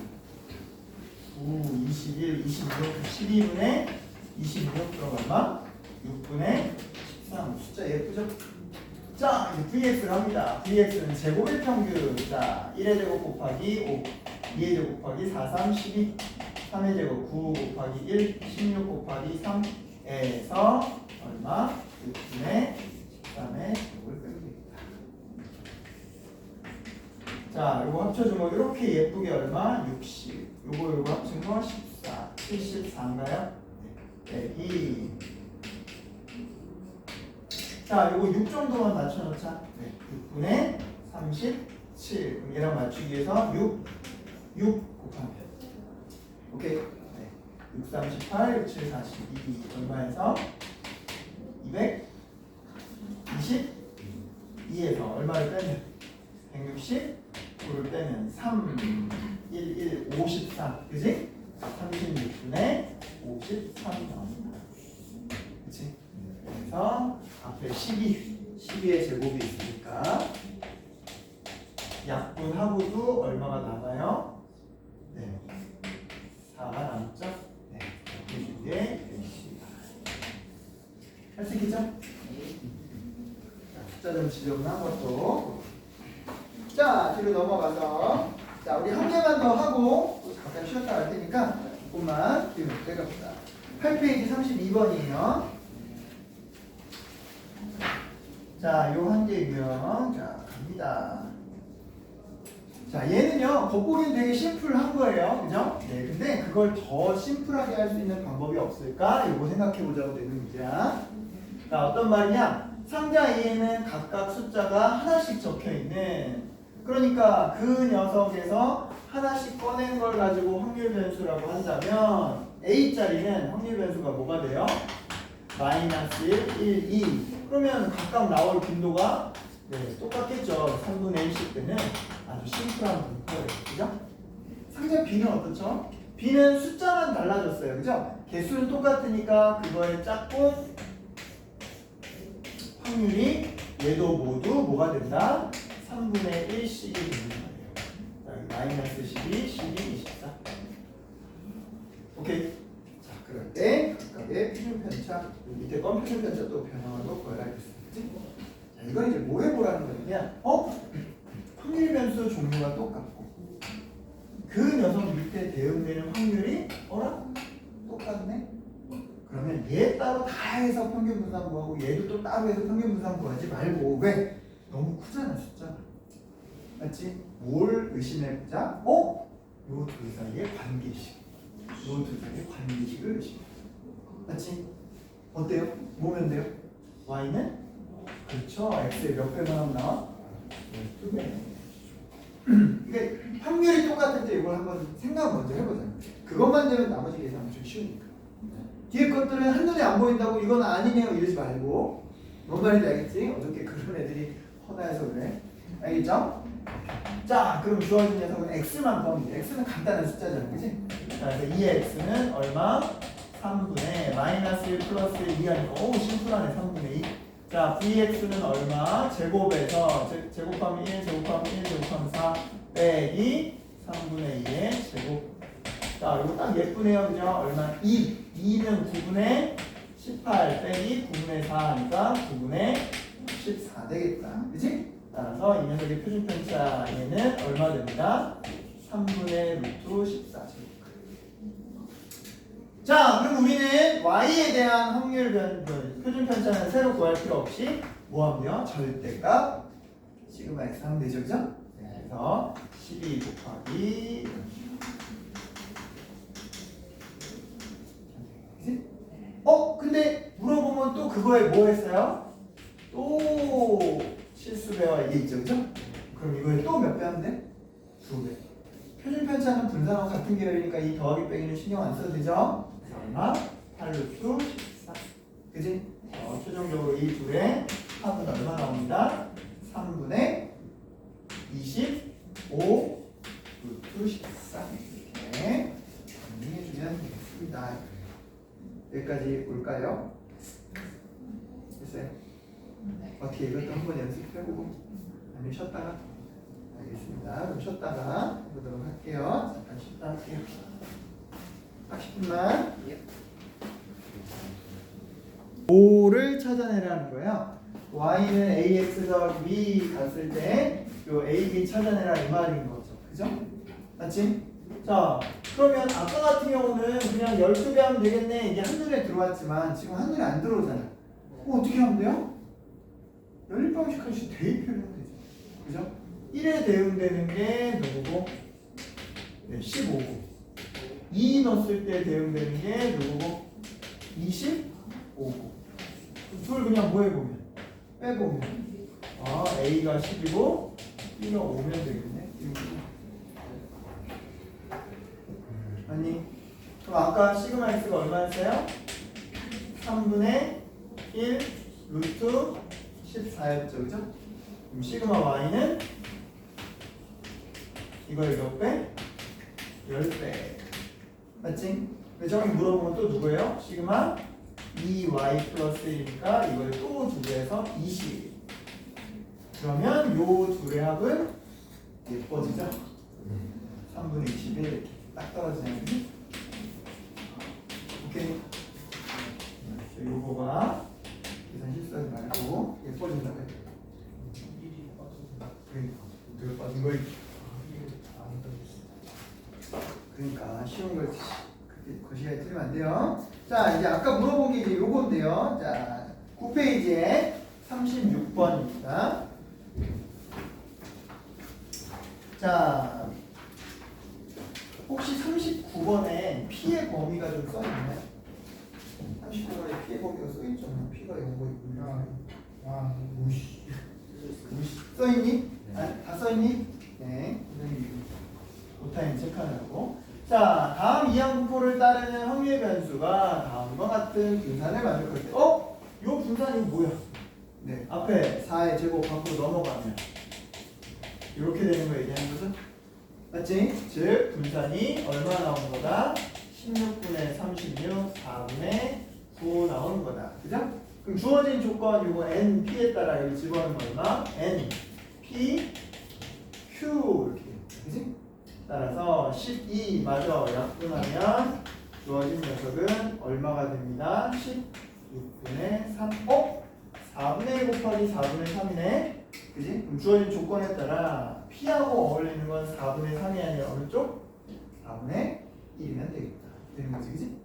21, 26, 12분의 26 그럼 얼마? 6분의 13. 숫자 예쁘죠? 자, 이제 VX를 합니다. VX는 제곱의 평균. 자, 1의 제곱 곱하기 5, 2의 제곱 곱하기 4, 3, 12, 3의 제곱 9 곱하기 1, 16 곱하기 3에서 얼마? 6분의 13의 제곱을 빼면 됩니다. 자, 요거 합쳐주면 이렇게 예쁘게 얼마? 60. 요거 합친 거 14. 74인가요? 네. 빼기. 자, 요거 6 정도만 맞춰놓자. 네. 6분의 37. 그럼 얘랑 맞추기 위해서 6 곱하면 돼. 오케이? 네. 6, 38, 6, 7, 42. 얼마에서? 222에서 얼마를 빼면? 169를 빼면 3, 1, 1, 53. 그지? 36분의 53 나옵니다. 그치? 그래서 앞에 12의 제곱이 있으니까 약분하고도 얼마가 남아요? 네. 4가 남죠? 네. 이렇게 준게 되겠습니다. 할 수 있겠죠? 숫자 좀 지저분한 것도. 자, 뒤로 넘어가서. 자, 우리 한 개만 더 하고 잠깐 쉬었다 갈 테니까 조금만 뒤로 내려갑시다. 8페이지 32번이에요. 자, 요 한 개고요. 자, 갑니다. 자, 얘는요, 겉보기는 되게 심플한 거예요. 그죠? 네, 근데 그걸 더 심플하게 할 수 있는 방법이 없을까? 요거 생각해 보자고 되는 문제야. 자, 어떤 말이냐? 상자 A에는 각각 숫자가 하나씩 적혀 있는, 그러니까 그 녀석에서 하나씩 꺼낸 걸 가지고 확률 변수라고 한다면 A자리는 확률 변수가 뭐가 돼요? 마이너스 1, 1, 2. 그러면 각각 나올 빈도가 네, 똑같겠죠. 3분의 1씩 되는 아주 심플한 분포예요. 그죠? 상자 B는 어떻죠? B는 숫자만 달라졌어요. 그죠? 개수는 똑같으니까 그거의 짝꿍 확률이 얘도 모두 뭐가 된다? 3분의 1씩이 되는 거예요. 자, 여기 마이너스 12, 12, 24. 오케이. 자, 그럴 때 각각의 표준편차, 밑에 건 표준편차 또 변형하고 구하라 했습니다. 자, 이건 이제 뭐 해보라는 거냐? 확률 변수 종류가 똑같고 그 녀석 밑에 대응되는 확률이 똑같네? 그러면 얘 따로 다 해서 평균 분산 구하고 얘도 또 따로 해서 평균 분산 구하지 말고 왜? 너무 크잖아 숫자가. 맞지? 뭘 의심해보자? 요 두 사이의 관계식. 요 두 사이의 관계식을 의심해. 맞지? 어때요? 뭐면 돼요? y는? 그렇죠. x의 몇 배만 나와? 12배. 그러니까 확률이 똑같을 때 이걸 한번 생각 먼저 해보자. 그것만 되면 나머지 계산은 좀 쉬우니까. 뒤에 것들은 한눈에 안 보인다고 이건 아니네요 이러지 말고. 뭔 말인지 알겠지? 어저께 그런 애들이 허다해서 그래. 알겠죠? 자, 그럼 주어진 녀석은 x만 구하면 돼. x는 간단한 숫자잖아, 그치? 자, 그래서 2x는 얼마? 3분의 마이너스 1 플러스 2 하니까 심플하네. 3분의 2. 자, vx는 얼마? 제곱에서 제곱하면 1, 제곱하면 1, 제곱하면 4 빼기 3분의 2의 제곱. 자, 이거 딱 예쁘네요, 그죠? 얼마? 2. 2는 9분의 18 빼기 9분의 4 하니까 9분의 14 되겠다. 그치? 따라서 이 녀석의 표준편차 얘는 얼마 됩니다? 3분의 루트 14 제곱. 자, 그럼 우리는 y에 대한 확률 표준편차는 새로 구할 필요 없이 뭐 하면 돼요? 절대값 시그마 x 하면 되죠, 그죠? 네, 그래서 12 곱하기 근데 물어보면 또 그거에 뭐 했어요? 또 실수배와 이게 있죠, 그죠? 그럼 이거에 또 몇 배 하면 돼? 2배. 표준편차는 분산하고 같은 계열이니까 이 더하기 빼기는 신경 안 써도 되죠? 얼마? 8루트 14. 그지? 최종적으로 이 둘의 합은 얼마 나옵니다? 3분의 25 루트 14. 이렇게 정리해주면 되겠습니다. 여기까지 올까요? 됐어요? 어떻게 이것도 한번 연습해보고 아니면 쉬었다가? 알겠습니다. 그럼 쉬었다가 해보도록 할게요. 잠깐 쉬었다 할게요. 딱 10분만. 5를 찾아내라는 거예요. y는 ax에서 b 갔을 때 요 a, b 찾아내라 이 말인 거죠. 그죠? 맞지? 자, 그러면 아까 같은 경우는 그냥 12배 하면 되겠네. 이게 한눈에 들어왔지만 지금 한눈에 안 들어오잖아. 어떻게 하면 돼요? 연립방식까지 대입하면 되죠. 그죠? 1에 대응되는 게 누구고? 네, 15고 2 넣었을 때 대응되는 게 누구고? 25고 둘 그냥 뭐 해보면? 빼보면 A가 10이고 B가 5면 되겠네. 아니 그럼 아까 시그마 x가 얼마였어요? 3분의 1 루트 14였죠, 그죠? 그럼 시그마 y는 이거의 몇 배? 10배. 맞지? 근데 저기 물어보면 또 누구예요? 시그마 2y 플러스 1이니까 이걸 또 두 배에서 20. 그러면 요 둘의 합은 예뻐지죠? 3분의 20에 이렇게 딱 떨어지네요. 오케이. 요거가 계산 실수하지 말고 예뻐진다고 해요. 그러니까 빠진 거예요. 그러니까 쉬운 걸 그렇게 거시기하게 틀리면 안 돼요. 자, 이제 아까 물어본 게 이제 요건데요. 자, 9페이지에 36번입니다. 자, 혹시 39번에 P의 범위가 좀 써있나요? 39번에 P의 범위가 써있잖아. P가 이거 있구나. 무시. 써있니? 다 써있니? 네. 오타임 체크하려고. 자, 다음 이항분포를 따르는 확률 변수가 다음과 같은 분산을 만들 때, 요 분산이 뭐야? 네, 앞에 4의 제곱 밖으로 넘어가면 이렇게 되는 거 얘기하는 거죠? 맞지? 즉, 분산이 얼마 나오는 거다? 16분의 36, 4분의 9 나오는 거다. 그죠? 그럼 주어진 조건 요거 NP에 따라 여기 집어넣는 거 얼마? NP Q 이렇게 됩니다. 그지? 따라서 12 마저 약분하면 주어진 녀석은 얼마가 됩니다? 16분의 3. 4분의 1 곱하기 4분의 3이네. 그지? 그럼 주어진 조건에 따라 P하고 어울리는 건 4분의 3이 아니라 어느 쪽? 4분의 1이면 되겠다. 되는 거지, 그지?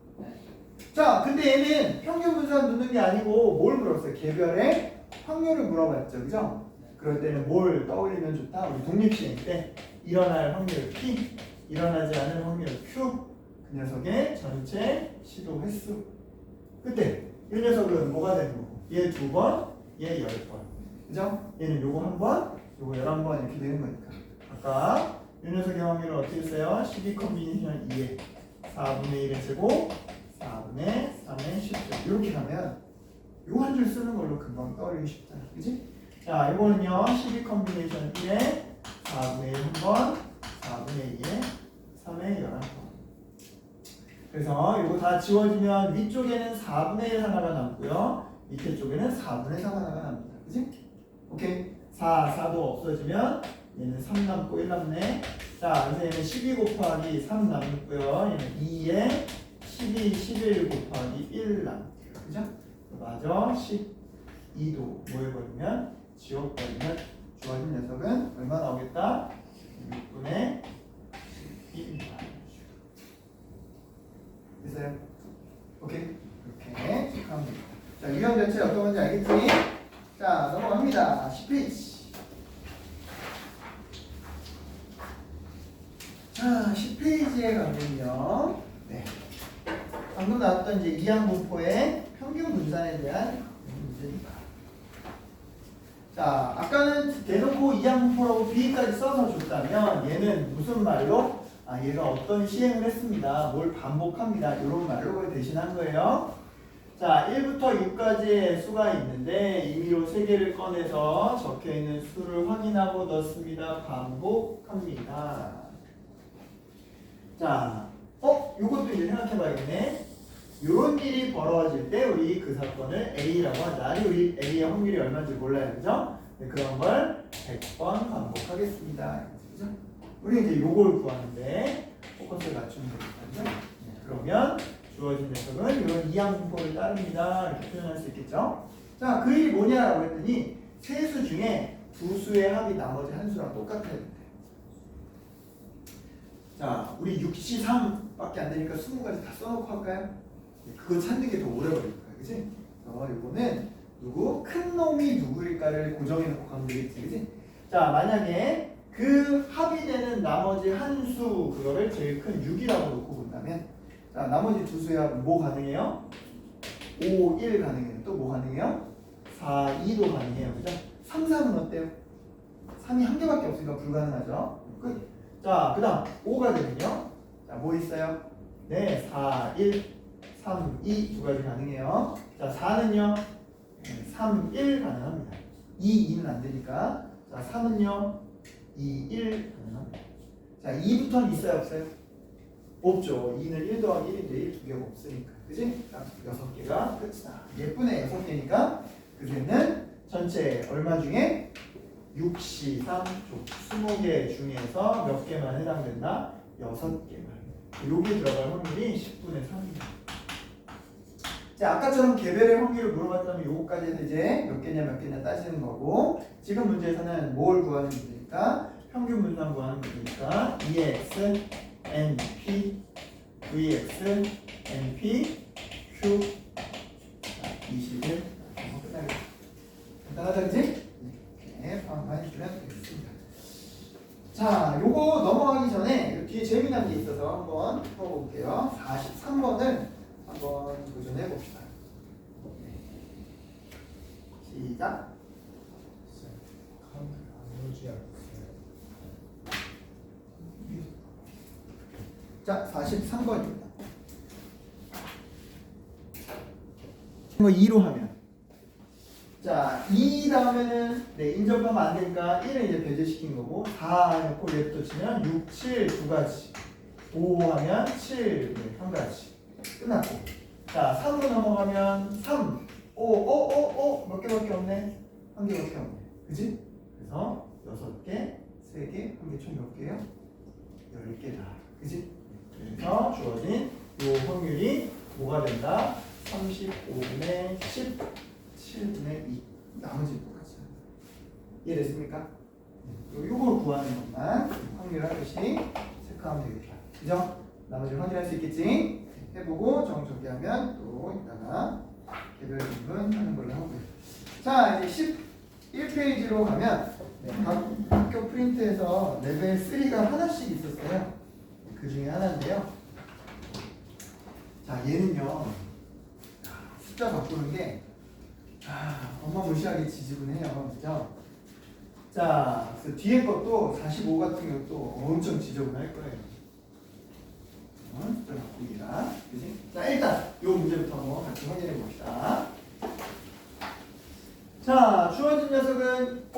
자, 근데 얘는 평균 분산 묻는 게 아니고 뭘 물었어요? 개별의 확률을 물어봤죠, 그죠? 그럴 때는 뭘 떠올리면 좋다? 우리 독립시행 때 일어날 확률 P, 일어나지 않을 확률 Q, 그 녀석의 전체 시도 횟수. 그때 이 녀석은 뭐가 되는 거고? 얘 2번, 얘 10번. 그죠? 얘는 요거 1번, 요거 11번 이렇게 되는 거니까. 아까 이 녀석의 확률을 어떻게 써요? 12 컨비네이션 2에 4분의 1의 제곱, 4분의 3의 10제곱. 이렇게 가면 요 한 줄 쓰는 걸로 금방 떠올리기 쉽잖아. 그지? 자, 이거는요. 12 컨비네이션 1에 4분의 1 1번, 4분의 2에 3의 11번. 그래서 이거 다 지워지면 위쪽에는 4분의 1 하나가 남고요. 밑에 쪽에는 4분의 3 하나가 납니다. 그지? 오케이. 4, 4도 없어지면 얘는 3 남고 1 남네. 자, 그래서 얘는 12 곱하기 3 남고요. 얘는 2에 12, 11 곱하기 1 남고요. 그죠? 맞아. 12도 뭐 해버리면 지워버리면 주어진 녀석은 얼마 나오겠다? 6분의 1. 됐어요? 오케이? 이렇게 체크하면 됩니다. 자, 유형 전체 어떤 건지 알겠지? 자, 넘어갑니다. 10페이지. 자, 10페이지에 가면요. 네. 방금 나왔던 이제 이항분포의 평균 분산에 대한 문제입니다. 자, 아까는 대놓고 이항분포라고 B까지 써서 줬다면 얘는 무슨 말로? 아, 얘가 어떤 시행을 했습니다. 뭘 반복합니다. 이런 말로 그걸 대신한 거예요. 자, 1부터 6까지의 수가 있는데 임의로 3개를 꺼내서 적혀있는 수를 확인하고 넣습니다. 반복합니다. 자, 요것도 이제 생각해봐야겠네. 요런 일이 벌어질 때 우리 그 사건을 A라고 하자. 우리 A의 확률이 얼마인지 몰라요. 그죠? 네, 그런 걸 100번 반복하겠습니다. 그죠? 우리 이제 요걸 구하는데 포커스를 맞추는 거죠. 그죠? 네, 그러면 주어진 녀석은 이런 이항분포를 따릅니다. 이렇게 표현할 수 있겠죠? 자, 그 일이 뭐냐라고 했더니 세 수 중에 두 수의 합이 나머지 한 수랑 똑같아야 된대. 자, 우리 63밖에 안 되니까 20가지 다 써놓고 할까요? 그거 찾는 게 더 오래 걸릴 거야, 그지? 이거는 누구? 큰 놈이 누구일까를 고정해놓고 가면 되겠지, 그지? 자, 만약에 그 합이 되는 나머지 한 수 그거를 제일 큰 6이라고 놓고 본다면, 자, 나머지 두 수의 합은 뭐 가능해요? 5, 1 가능해요. 또 뭐 가능해요? 4, 2도 가능해요, 그죠? 3, 3은 어때요? 3이 한 개밖에 없으니까 불가능하죠. 끝. 자, 그 다음 5가 되면요. 자, 뭐 있어요? 네, 4, 1, 3, 2 두 가지 가능해요. 자, 4는요. 3, 1 가능합니다. 2, 2는 안 되니까. 자, 3은요. 2, 1 가능합니다. 자, 2부터는 있어요, 없어요? 없죠. 2는 1 더하기 1인데 1 두 개가 없으니까. 그지? 딱 6개가 끝이다. 예쁘네, 6개니까. 그새는 전체 얼마 중에? 6시 3조 20개 중에서 몇 개만 해당된다? 6개만. 여기 들어갈 확률이 10분의 3입니다. 자, 아까처럼 개별의 확률을 물어봤다면 요거까지 해서 이제 몇 개냐 따지는 거고, 지금 문제에서는 뭘 구하는 문제니까 평균 분산 구하는 문제니까 EX, NP, VX, NP, Q 20을 끝나겠다. 간단하다, 그지? 네, 파악만 해주면 되겠습니다. 자, 요거 넘어가기 전에 뒤에 재미난 게 있어서 한번 풀어볼게요. 43번을 한번 도전해 봅시다. 시작. 자, 43번입니다. 이거 2로 하면, 자, 2 다음에는 네, 인접하면 안 되니까 1을 이제 배제시킨 거고, 4 넣고 랩도 치면 6, 7 두 가지, 5 하면 7 네, 한 가지 끝났고, 자, 3으로 넘어가면 3 몇 개밖에 없네. 한 개밖에 없네. 그지? 그래서 6개, 3개, 한 개 총 몇 개요? 10개다. 그지? 그래서 주어진 요 확률이 뭐가 된다? 35분의 10, 7분의 2. 나머지 똑같이. 이해됐습니까? 요걸 구하는 것만 확률 하듯이 체크하면 되겠다. 그죠? 나머지 확인할 수 있겠지? 해보고 정리하면 또 이따가 개별 분분 하는 걸로 하고요. 자, 이제 11페이지로 가면 각 학교 프린트에서 레벨 3가 하나씩 있었어요. 그 중에 하나인데요. 자, 얘는요. 숫자 바꾸는 게 어마무시하게 지저분해요. 그죠? 자, 그래서 뒤에 것도 45 같은 것도 엄청 지저분할 거예요. 숫자 바꾸기라. 그지? 자, 일단 요 문제부터 한번 같이 확인해 봅시다. 자, 주어진 녀석은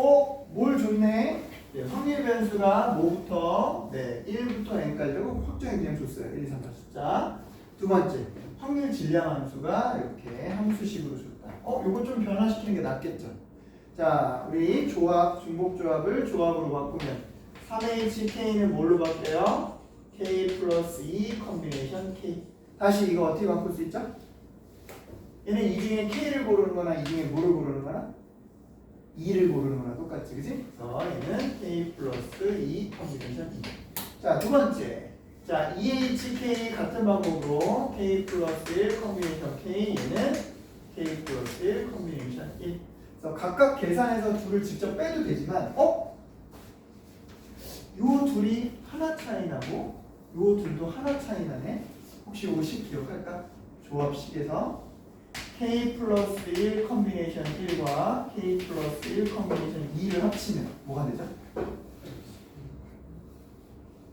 뭘 줬네? 네, 확률 변수가 뭐부터 1부터 n까지라고 확정해 그냥 줬어요. 1, 2, 3, 4 숫자. 두 번째, 확률 질량 함수가 이렇게 함수식으로 줬다. 요거 좀 변화시키는 게 낫겠죠? 자, 우리 조합, 중복조합을 조합으로 바꾸면 3HK는 뭘로 바뀌어요? K 플러스 2 컨비네이션 K. 다시 이거 어떻게 바꿀 수 있죠? 얘는 이 중에 K를 고르는 거나 이 중에 뭐를 고르는 거나? 2를 고르는 거나 똑같지, 그지? 그래서 얘는 K 플러스 2 컨비네이션 2. 자, 두 번째. 자, EHK 같은 방법으로 K 플러스 1 컨비네이션 K, 얘는 K 플러스 1 컨비네이션 1. 그래서 각각 계산해서 둘을 직접 빼도 되지만, 요 둘이 하나 차이 나고, 요 둘도 하나 차이 나네. 혹시 요거 식 기억할까? 조합식에서 K 플러스 1 컨비네이션 1과 K 플러스 1 컨비네이션 2를 합치면 뭐가 되죠?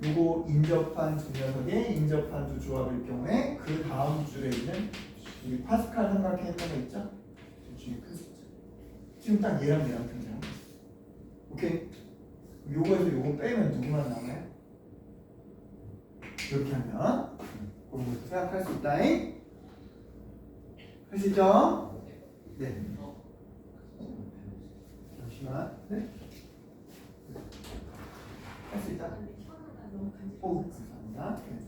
요거 인접한 두 녀석의 인접한 두 조합일 경우에 그 다음 줄에 있는 우리 파스칼 삼각형했던 거 있죠? 그 중에 큰 숫자. 지금 딱 얘랑 등장하고 있어. 오케이? 요거에서 요거 빼면 누구만 남아요? 이렇게 하면 그런 것도 생각할 수 있다잉. 할 수 있죠? 네. 잠시만. 네? 할 수 있다? 오, 감사합니다. 네.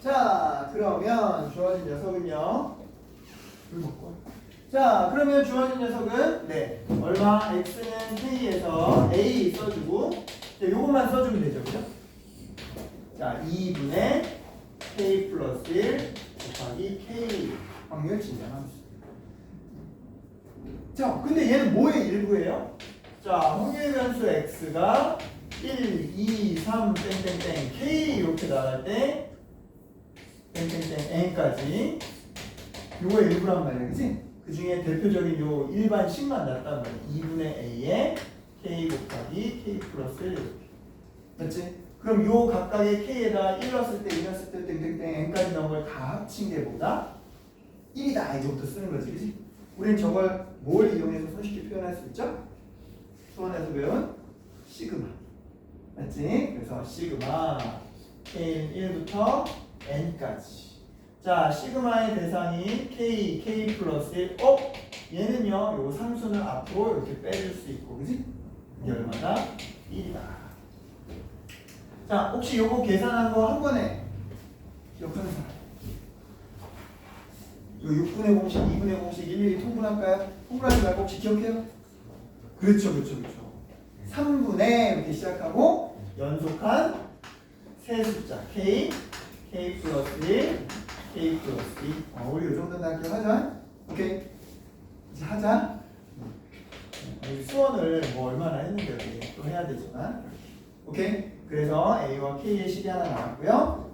자, 그러면 주어진 녀석은요. 자, 그러면 주어진 녀석은 얼마? x는 k에서 a 써주고 요것만 써주면 되죠, 그죠? 자, 2분의 k 플러스 1 곱하기 k 확률 질량함수. 자, 근데 얘는 뭐의 일부예요? 자, 확률 변수 x가 1, 2, 3, 땡땡땡 k 이렇게 나갈 때 땡땡땡 n까지 요거의 일부란 말이야, 그치? 그 중에 대표적인 요 일반식만 났단 말이야. 2분의 a에 k 곱하기 k 플러스 1 이렇게. 맞지? 그럼 요 각각의 k에다 1 넣었을 때, 2 넣었을 때, 땡땡땡 n까지 나온 걸 다 합친 게 뭐다? 1이다. 이거부터 쓰는 거지, 그치? 우린 저걸 뭘 이용해서 손쉽게 표현할 수 있죠? 수원에서 배운 시그마. 맞지? 그래서 시그마 K는 1부터 N까지. 자, 시그마의 대상이 K, K 플러스 1. 얘는요, 요 상수는 앞으로 이렇게 빼줄 수 있고, 그지? 이게 얼마다? 1이다. 자, 혹시 요거 계산한 거 한 번에 기억하는 사람? 요 6분의 공식, 2분의 공식 일일이 통분할까요? 통분하지 말고 혹시 기억해요? 그렇죠. 3분의 이렇게 시작하고 연속한 세 숫자 K, K 플러스 1, K 플러스 2. 우리 이 정도는 다 기억하자. 오케이. 이제 하자. 수원을 뭐 얼마나 했는데 여기 또 해야 되지만. 오케이. 그래서 A와 K의 식이 하나 나왔고요.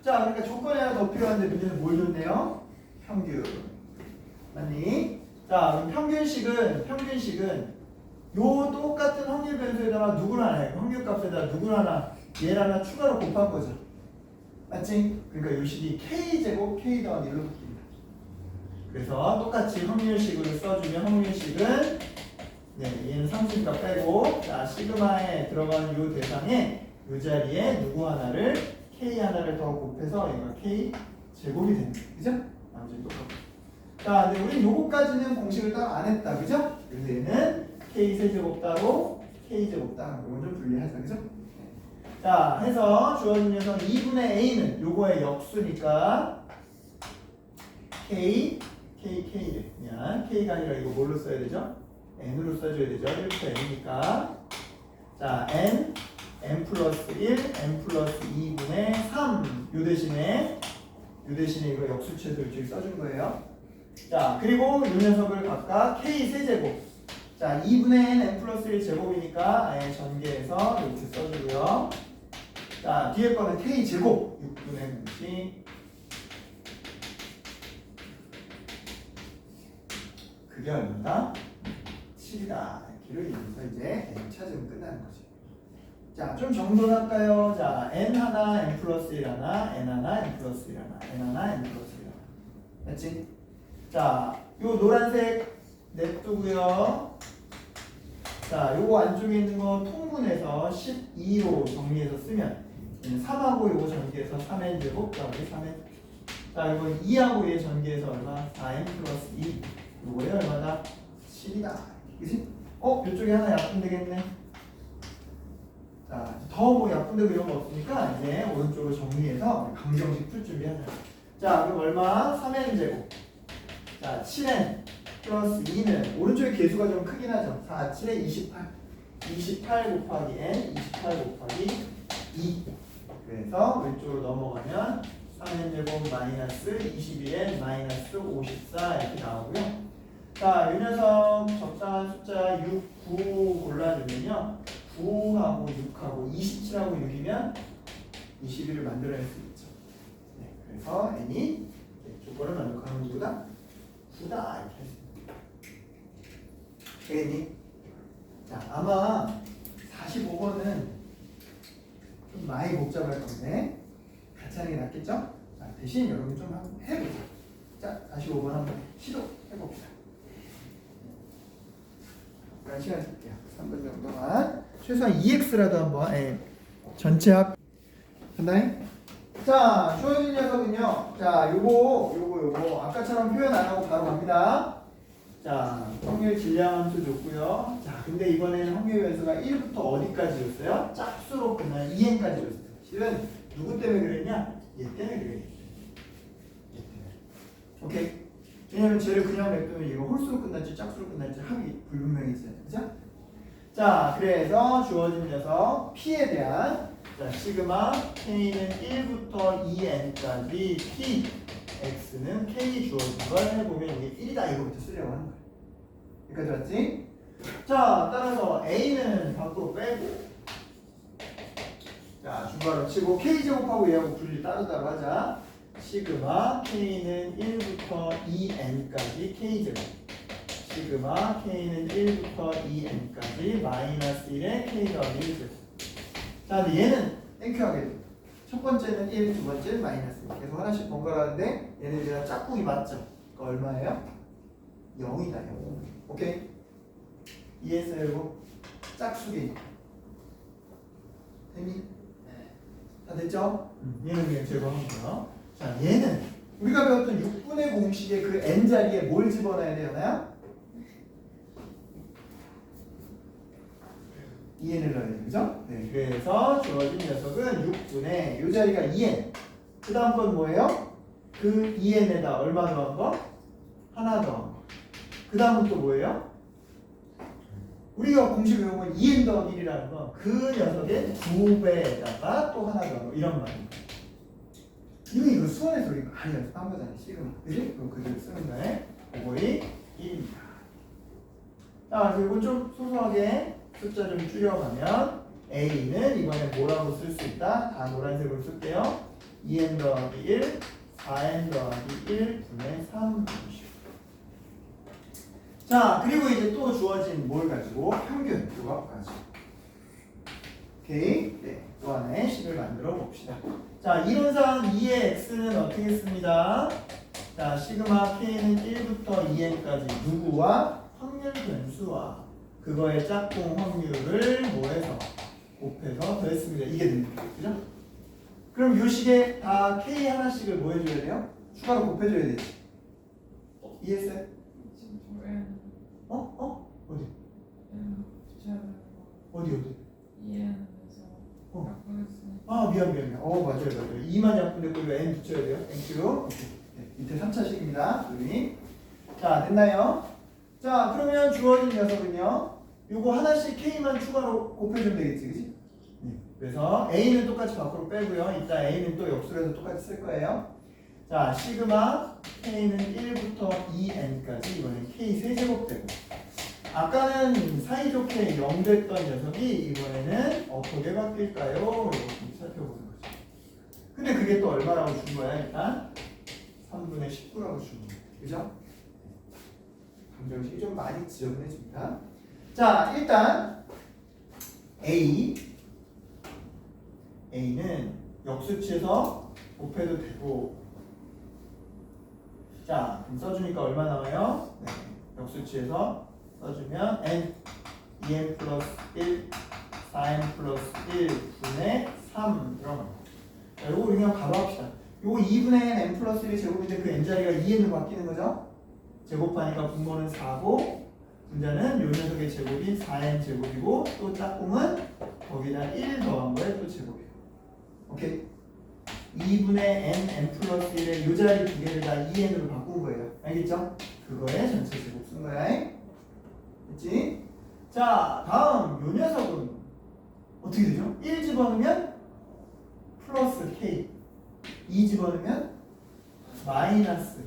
자, 그러니까 조건이 하나 더 필요한데 문제는 뭘 줬네요? 평균. 맞니? 자, 그럼 평균식은 요 똑같은 확률 변수에다가 누구를 하나 해. 확률 값에다가 누구를 하나 얘를 하나 추가로 곱한 거죠. 맞지? 그러니까 요 식이 K제곱 K 더하기 1로 바뀝니다. 그래서 똑같이 확률식으로 써주면 확률식은 얘는 상수니까 빼고 자, 시그마에 들어가는 요 대상에 요 자리에 누구 하나를 K 하나를 더 곱해서 얘가 K 제곱이 됩니다. 그죠? 나머지는 똑같고. 자, 근데 우리 요거까지는 공식을 따로 안 했다, 그죠? 그래서 얘는 k 세제곱 따로, k 제곱 따로. 이건 좀 분리하자, 그죠? 자, 해서 주어진 녀석 2분의 a는 요거의 역수니까 k, k를 그냥 k가 아니라 이거 뭘로 써야 되죠? n으로 써줘야 되죠. 1부터 n이니까. 자, n 플러스 1, n 플러스 2분의 3. 요 대신에 이거 역수치에서 이쪽에 써준 거예요. 자, 그리고 이 녀석을 각각 k 세제곱. 자, 2분의 n 플러스 1 제곱이니까 아예 전개해서 이렇게 써주고요. 자, 뒤에 거는 k 제곱 6분의 공식. 그게 얼마다? 7이다. 이렇게 이루면서 이제 n 찾으면 끝나는 거지. 자, 좀 정돈할까요? 자, n 하나, n 플러스 1 하나, n 하나, n 플러스 1 하나, n 하나, n 플러스 1 하나. 됐지? 자, 요 노란색 냅두고요. 자, 요거 안쪽에 있는 거 통분해서 12로 정리해서 쓰면 3하고 요거 전개해서 3n 제곱 더하기 3n. 자, 이거 2하고 얘 전개해서 얼마? 4n 플러스 2. 요거에 얼마다? 7이다. 그치? 요쪽에 하나 약분 되겠네. 자, 더 뭐 약분되고 이런 거 없으니까 이제 오른쪽으로 정리해서 강정식 풀 준비하자. 자, 그럼 얼마? 3n 제곱. 자, 7n 플러스 2는 오른쪽에 개수가 좀 크긴 하죠. 4, 7에 28. 28 곱하기 n, 28 곱하기 2. 그래서 왼쪽으로 넘어가면 3n 제곱 마이너스 21n 마이너스 54 이렇게 나오고요. 자, 이 녀석 적당한 숫자 6, 9 골라주면요. 9하고 6하고 27하고 6이면 21을 만들어낼 수 있죠. 네, 그래서 n이 조건을 만족하는 누구다? 9다 이렇게 했습니다. 되겠니? 자, 아마 45번은 좀 많이 복잡할 건데 같이 하는 게 낫겠죠? 자, 대신 여러분 좀 한번 해보자. 자, 45번 한번 시도해봅시다. 그런 시간 줄게요. 3분 정도만. 최소한 2x라도 한번 전체 합 간다잉? 자, 주어진 녀석은요. 자, 요거 아까처럼 표현 안 하고 바로 갑니다. 자, 확률 질량함수 줬고요. 자, 근데 이번에는 확률 변수가 1부터 어디까지 줬어요? 짝수로 끝나는 2n까지 줬어요. 실은 누구 때문에 그랬냐? 얘 때문에 그랬냐? 얘 때문에. 오케이. 왜냐면 쟤를 그냥 냅두면 이거 홀수로 끝날지 짝수로 끝날지 합이 불분명해지잖아요. 그죠? 자, 그래서 주어진 녀석 P에 대한 자, 시그마 K는 1부터 2n까지 P X는 K 주어진 걸 해보면 이게 1이다 이거부터 쓰려고 하는 거예요. 여기까지 왔지? 자, 따라서 A는 밖으로 빼고 자, 중괄호 치고 K제곱하고 얘하고 분리 따로따로 하자. 시그마 K는 1부터 2n까지 K제곱 시그마 K는 1부터 2n까지 마이너스 1에 K 더하기 1제곱. 자, 근데 얘는 땡큐하게 돼. 첫 번째는 1, 두 번째는 마이너스 1. 계속 하나씩 번갈아가는데 얘는 이제 짝꿍이 맞죠? 그 얼마예요? 0이다, 0. 오케이? 이해했어요, 이거? 짝수기. 됐니? 다 됐죠? 얘는 그냥 제거하면 돼요. 자, 얘는 우리가 배웠던 6분의 공식의 그 n 자리에 뭘 집어넣어야 되나요? 2n을 넣어야 되죠? 그죠? 네, 그래서 주어진 녀석은 6분의 이 자리가 2n. 그 다음 건 뭐예요? 그 2n에다 얼마 더한 거? 하나 더한 거. 그 다음은 또 뭐예요? 우리가 공식 외운 건 2n 더하기 1이라는 건 그 녀석의 2배에다가 또 하나 더한 거 이런 말입니다. 이거 수원에서 우리 많이 연습한 거잖아요. 시그마. 그지? 그거 그대로 쓰는 거에 그거의 1입니다. 자, 그리고 좀 소소하게 숫자 좀 줄여가면 A는 이번에 뭐라고 쓸 수 있다? 다 노란색으로 쓸게요. 2n 더하기 1, 4n 더하기 1 분의 3. 자, 그리고 이제 또 주어진 뭘 가지고? 평균, 조각 가지고. 오케이. 네, 또 하나의 식을 만들어 봅시다. 자, 이론상 2의 x는 어떻게 씁니다? 자, 시그마 k는 1부터 2n까지 누구와? 확률 변수와 그거의 짝꿍 확률을 뭐해서 곱해서 더했습니다. 이게 됩니다. 그죠? 그럼 요 식에 다 k 하나씩을 뭐 해줘야 돼요? 추가로 곱해줘야 되지. 이해했어요? 지금 저 N 어디? N 붙여야 되는 거 어디? EN에서 어. 약분했으니까 아 미안. 맞아요. 2만 약분됐고 이거 n 붙여야 돼요. 땡큐. 오케이. 네, 밑에 3차식입니다. 우리. 자 됐나요? 자 그러면 주어진 녀석은요. 요거 하나씩 k만 추가로 곱해주면 되겠지, 그지? 네. 그래서 a는 똑같이 밖으로 빼고요. 이따 a는 또 역수로 해서 똑같이 쓸 거예요. 자 시그마 k는 1부터 2n까지 이번엔 k 세제곱되고. 아까는 사이좋게 0 됐던 녀석이 이번에는 어떻게 바뀔까요? 이거 좀 살펴보는 거죠. 근데 그게 또 얼마라고 준 거야? 일단 3분의 19라고 준 거야. 그죠? 방정식이 좀 많이 지저분해집니다. 자, 일단 A는 역수치에서 곱해도 되고. 자, 그럼 써주니까 얼마 나와요? 네, 역수치에서 써주면 n 2n 플러스 1 4n 플러스 1분의 3 들어갑니다. 자, 요거 그냥 바로 합시다. 요거 2분의 n 플러스 1이 제곱인데 그 n 자리가 2n으로 바뀌는 거죠? 제곱하니까 분모는 4고 분자는 요 녀석의 제곱이 4n 제곱이고 또 짝꿍은 거기다 1 더한 거에 또 제곱이에요. 오케이? 2분의 n 플러스 1의 요 자리 두 개를 다 2n으로 바꾼 거예요. 알겠죠? 그거에 전체 제곱 쓴 거야. 됐지? 자, 다음 요 녀석은 어떻게 되죠? 1 집어넣으면 플러스 k, 2 집어넣으면 마이너스,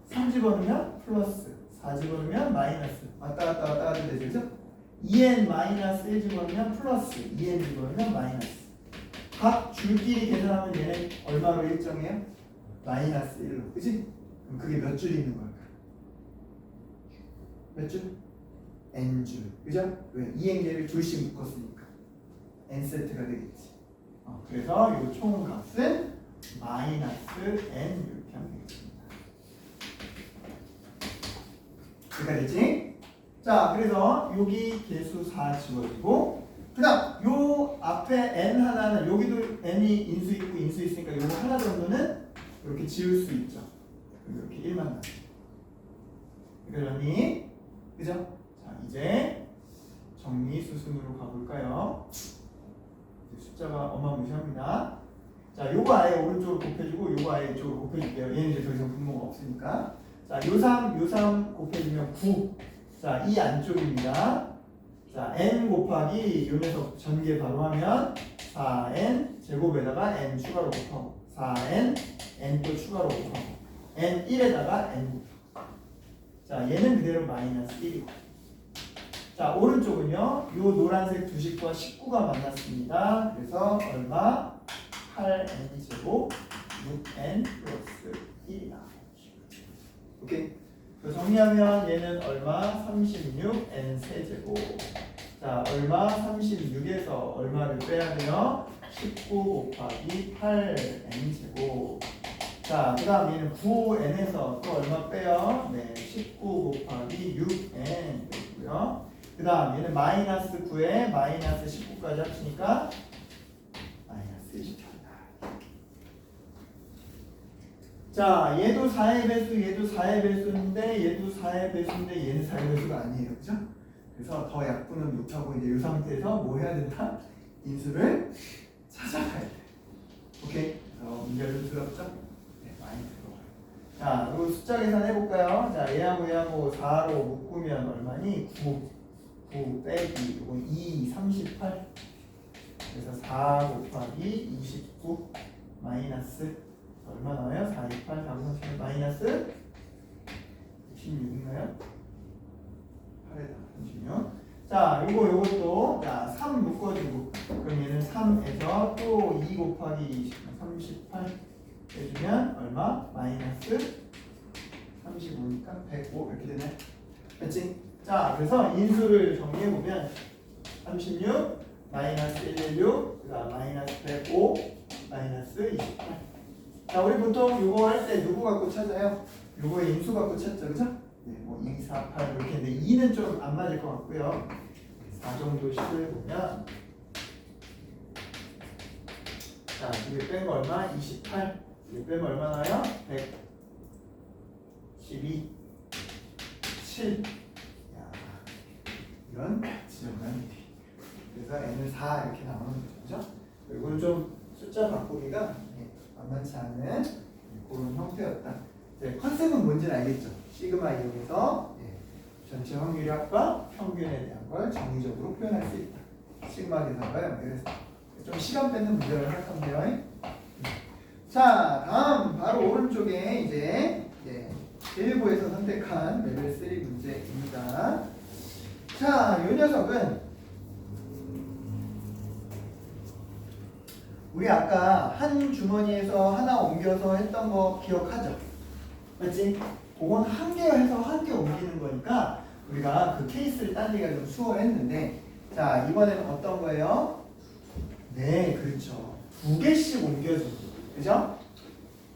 3 집어넣으면 플러스, 4 집어넣으면 마이너스. 왔다 갔다 하면 되죠? 2n 마이너스 1 집어넣으면 플러스, 2n 집어넣으면 마이너스. 각 줄끼리 계산하면 얘는 얼마로 일정해요? 마이너스 1로. 그치? 그럼 그게 몇 줄 있는 걸까? 몇 줄? n줄. 그죠? 왜? 2n개를 둘씩 묶었으니까 n세트가 되겠지. 그래서 이 총 값은 마이너스 n 이렇게 하면 되겠습니다. 그러니까 됐지? 자, 그래서 여기 개수 4 지워지고 그 다음 요 앞에 n 하나는 여기도 n이 인수 있고 인수 있으니까 요거 하나 정도는 이렇게 지울 수 있죠. 이렇게 1만 나죠. 그러니 그죠? 자, 이제 정리 수순으로 가볼까요? 이제 숫자가 어마무시합니다. 자, 요거 아예 오른쪽으로 곱해주고 요거 아예 이쪽으로 곱해줄게요. 얘는 이제 더 이상 분모가 없으니까. 자, 요 3 곱해주면 9. 자, 이 안쪽입니다. 자, n 곱하기 요 녀석 전개 바로 하면 4n 제곱에다가 n 추가로 곱하고 4n n 또 추가로 곱하고 n 1에다가 n 곱하고. 자, 얘는 그대로 마이너스 1이고. 자, 오른쪽은요. 요 노란색 두식과 19가 만났습니다. 그래서 얼마? 8n 제곱 6n 플러스 1이다. 오케이. 정리하면 얘는 얼마? 36n 세제곱. 자, 얼마? 36에서 얼마를 빼야 돼요? 19 곱하기 8n 제곱. 자, 그 다음 얘는 9n에서 또 얼마 빼요? 네, 19 곱하기 6n 되고요. 그 다음 얘는 마이너스 9에 마이너스 19까지 합치니까 마이너스 20입니다. 자, 얘도 4의 배수, 얘도 4의 배수인데 얘도 4의 배수인데 얘는 4의 배수가 아니에요. 그죠? 그래서 더 약분은 못하고 이제 이 상태에서 뭐 해야 된다? 인수를 찾아가야 돼. 오케이? 문제가 좀 들었죠? 네, 많이 들어가요. 자, 그리고 숫자 계산 해볼까요? 자, 얘하고 4로 묶으면 얼마니? 9 빼기 이건 2, 38. 그래서 4 곱하기 29 마이너스 얼마 나와요? 4, 2, 8, 4, 3, 마이너스 16인가요? 8에다 36. 자, 요것도 자, 3 묶어주고 그럼 얘는 3에서 또 2 곱하기 38 해주면 얼마? 마이너스 35니까 105 이렇게 되네. 됐지? 자, 그래서 인수를 정리해보면 36 마이너스 116 그 다음 마이너스 105 마이너스 28. 자, 우리 보통 요거 할 때 누구 갖고 찾아요? 요거의 인수 갖고 찾죠, 그죠? 네, 뭐 2, 4, 8 이렇게 했는데 2는 좀 안 맞을 것 같고요. 4 정도씩을 보면 자, 이게 뺀 거 얼마? 28. 이게 빼면 얼마 나와요? 112. 7. 야, 이런 지정관들이. 그래서 n은 4 이렇게 나오는 거죠. 그죠? 이건 좀 숫자 바꾸기가 만만치 않은 그런 형태였다. 네, 컨셉은 뭔지는 알겠죠? 시그마 이용해서 전체 확률합과 평균에 대한 걸 정의적으로 표현할 수 있다. 시그마 계산과 연결해서 좀 시간 뺏는 문제를 할 건데요. 자, 다음 바로 오른쪽에 이제 제1부에서 선택한 레벨 3 문제입니다. 자, 이 녀석은 우리 아까 한 주머니에서 하나 옮겨서 했던 거 기억하죠? 맞지? 그건 한 개 해서 한 개 옮기는 거니까 우리가 그 케이스를 따지기가 좀 수월했는데, 자, 이번에는 어떤 거예요? 네, 그렇죠. 2개씩 옮겨주는 거. 그죠?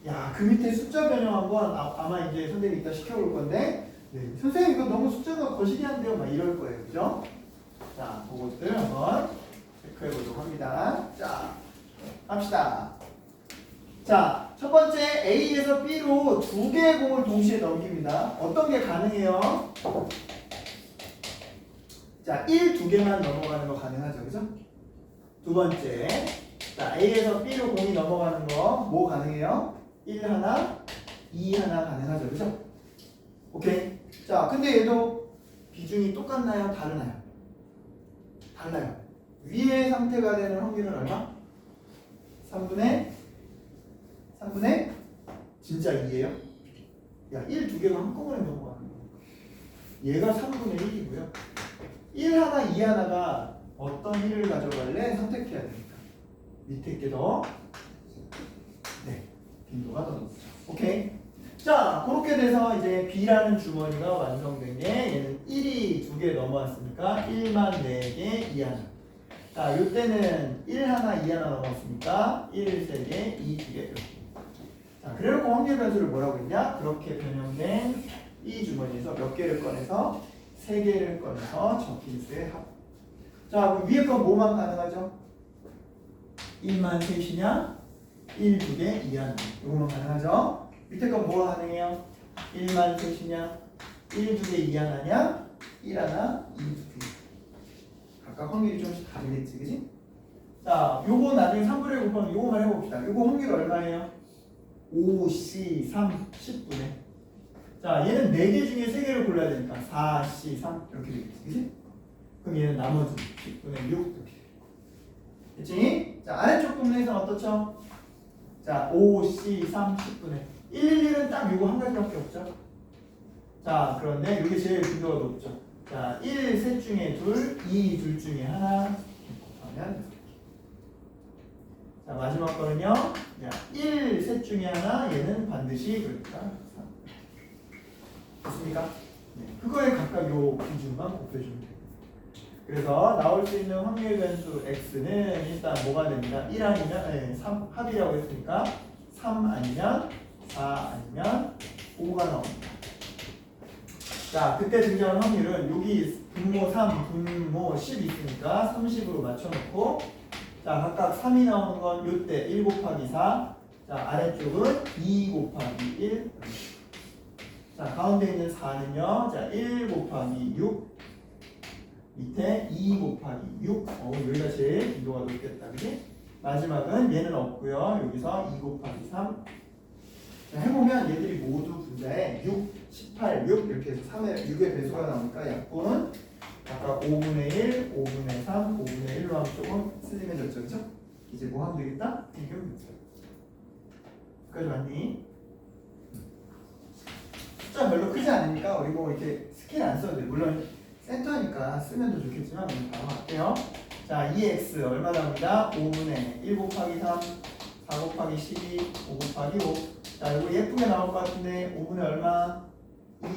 야, 그 밑에 숫자 변형한 건 아마 이제 선생님이 이따 시켜볼 건데, 네, 선생님 이거 너무 숫자가 거시기한데요? 막 이럴 거예요. 그죠? 자, 그것들 한번 체크해 보도록 합니다. 자, 합시다. 자, 첫 번째 A에서 B로 2개의 공을 동시에 넘깁니다. 어떤 게 가능해요? 자, 1, 2개만 넘어가는 거 가능하죠. 그죠? 두 번째, 자, A에서 B로 공이 넘어가는 거 뭐 가능해요? 1 하나, 2 하나 가능하죠. 그죠? 오케이. 자, 근데 얘도 비중이 똑같나요? 다르나요? 달라요. 위의 상태가 되는 확률은 얼마? 3분의 진짜 2예요? 야, 1, 2개가 한꺼번에 넘어가는 거. 얘가 3분의 1이고요. 1 하나, 2 하나가 어떤 1을 가져갈래? 선택해야 됩니다. 밑에 게 더, 네, 빈도가 더 높죠. 오케이. 자, 그렇게 돼서 이제 B라는 주머니가 완성된 게 얘는 1이 2개 넘어왔으니까 1만 4개, 2 하나. 자, 이때는 1 하나, 2 하나 넘었으니까 1, 3개, 2, 2개 이렇게. 자, 그래놓고 확률 변수를 뭐라고 했냐? 그렇게 변형된 이 주머니에서 몇 개를 꺼내서 3개를 꺼내서 적힌 수의 합. 자, 그럼 위에 건 뭐만 가능하죠? 1만 3이냐? 1, 2개, 2 하나. 이거만 가능하죠? 밑에 건 뭐가 가능해요? 1만 3이냐? 1, 2개, 2 하나냐? 1 하나, 2, 2개. 각각 확률이 좀씩 다르겠지, 그지? 자, 요거 나중에 3분의 1 곱하면 요거만 해봅시다. 요거 확률 얼마예요? 5C3 10분의. 자, 얘는 4개 중에 3개를 골라야 되니까 4C3 이렇게 되겠지, 그지? 그럼 얘는 나머지 10분의 6 이렇게 됐지? 자, 아래쪽 부분에서는 어떻죠? 자, 5C3 10분의 111은 딱 요거 한 가지밖에 없죠? 자, 그런데 이게 제일 빈도가 높죠. 자, 1 셋 중에 둘, 2 둘 중에 하나 곱하면. 자, 마지막 거는요. 1 셋 중에 하나, 얘는 반드시 그러니까 3. 됐습니까? 네, 그거에 각각 요 기준만 곱해주면 돼요. 그래서 나올 수 있는 확률 변수 x는 일단 뭐가 됩니다. 1 아니면 3 합이라고 했으니까 3 아니면 4 아니면 5가 나옵니다. 자, 그때 등장한 확률은 여기 분모 3, 분모 10 있으니까 30으로 맞춰놓고, 자, 각각 3이 나오는 건 요때 1 곱하기 4, 자, 아래쪽은 2 곱하기 1, 자, 가운데 있는 4는요, 자, 1 곱하기 6, 밑에 2 곱하기 6, 여기가 제일 빈도가 높겠다, 그지? 마지막은 얘는 없고요, 여기서 2 곱하기 3. 자, 해보면 얘들이 모두 분자에 6, 18, 6 이렇게 해서 6의 배수가 나오니까 약분은 각각 5분의 1, 5분의 3, 5분의 1로 하면 조금 슬림해졌죠, 그죠? 이제 뭐 하면 되겠다? 해결. 여기까지 왔니? 숫자 별로 크지 않으니까 우리 뭐 이렇게 스케일 안 써도 돼. 물론 센터니까 쓰면 더 좋겠지만 우리 바로 할게요. 자, 2x 얼마 나옵니다? 5분의 1 곱하기 3, 4 곱하기 12, 5 곱하기 5. 자, 이거 예쁘게 나올 것 같은데 5분의 얼마?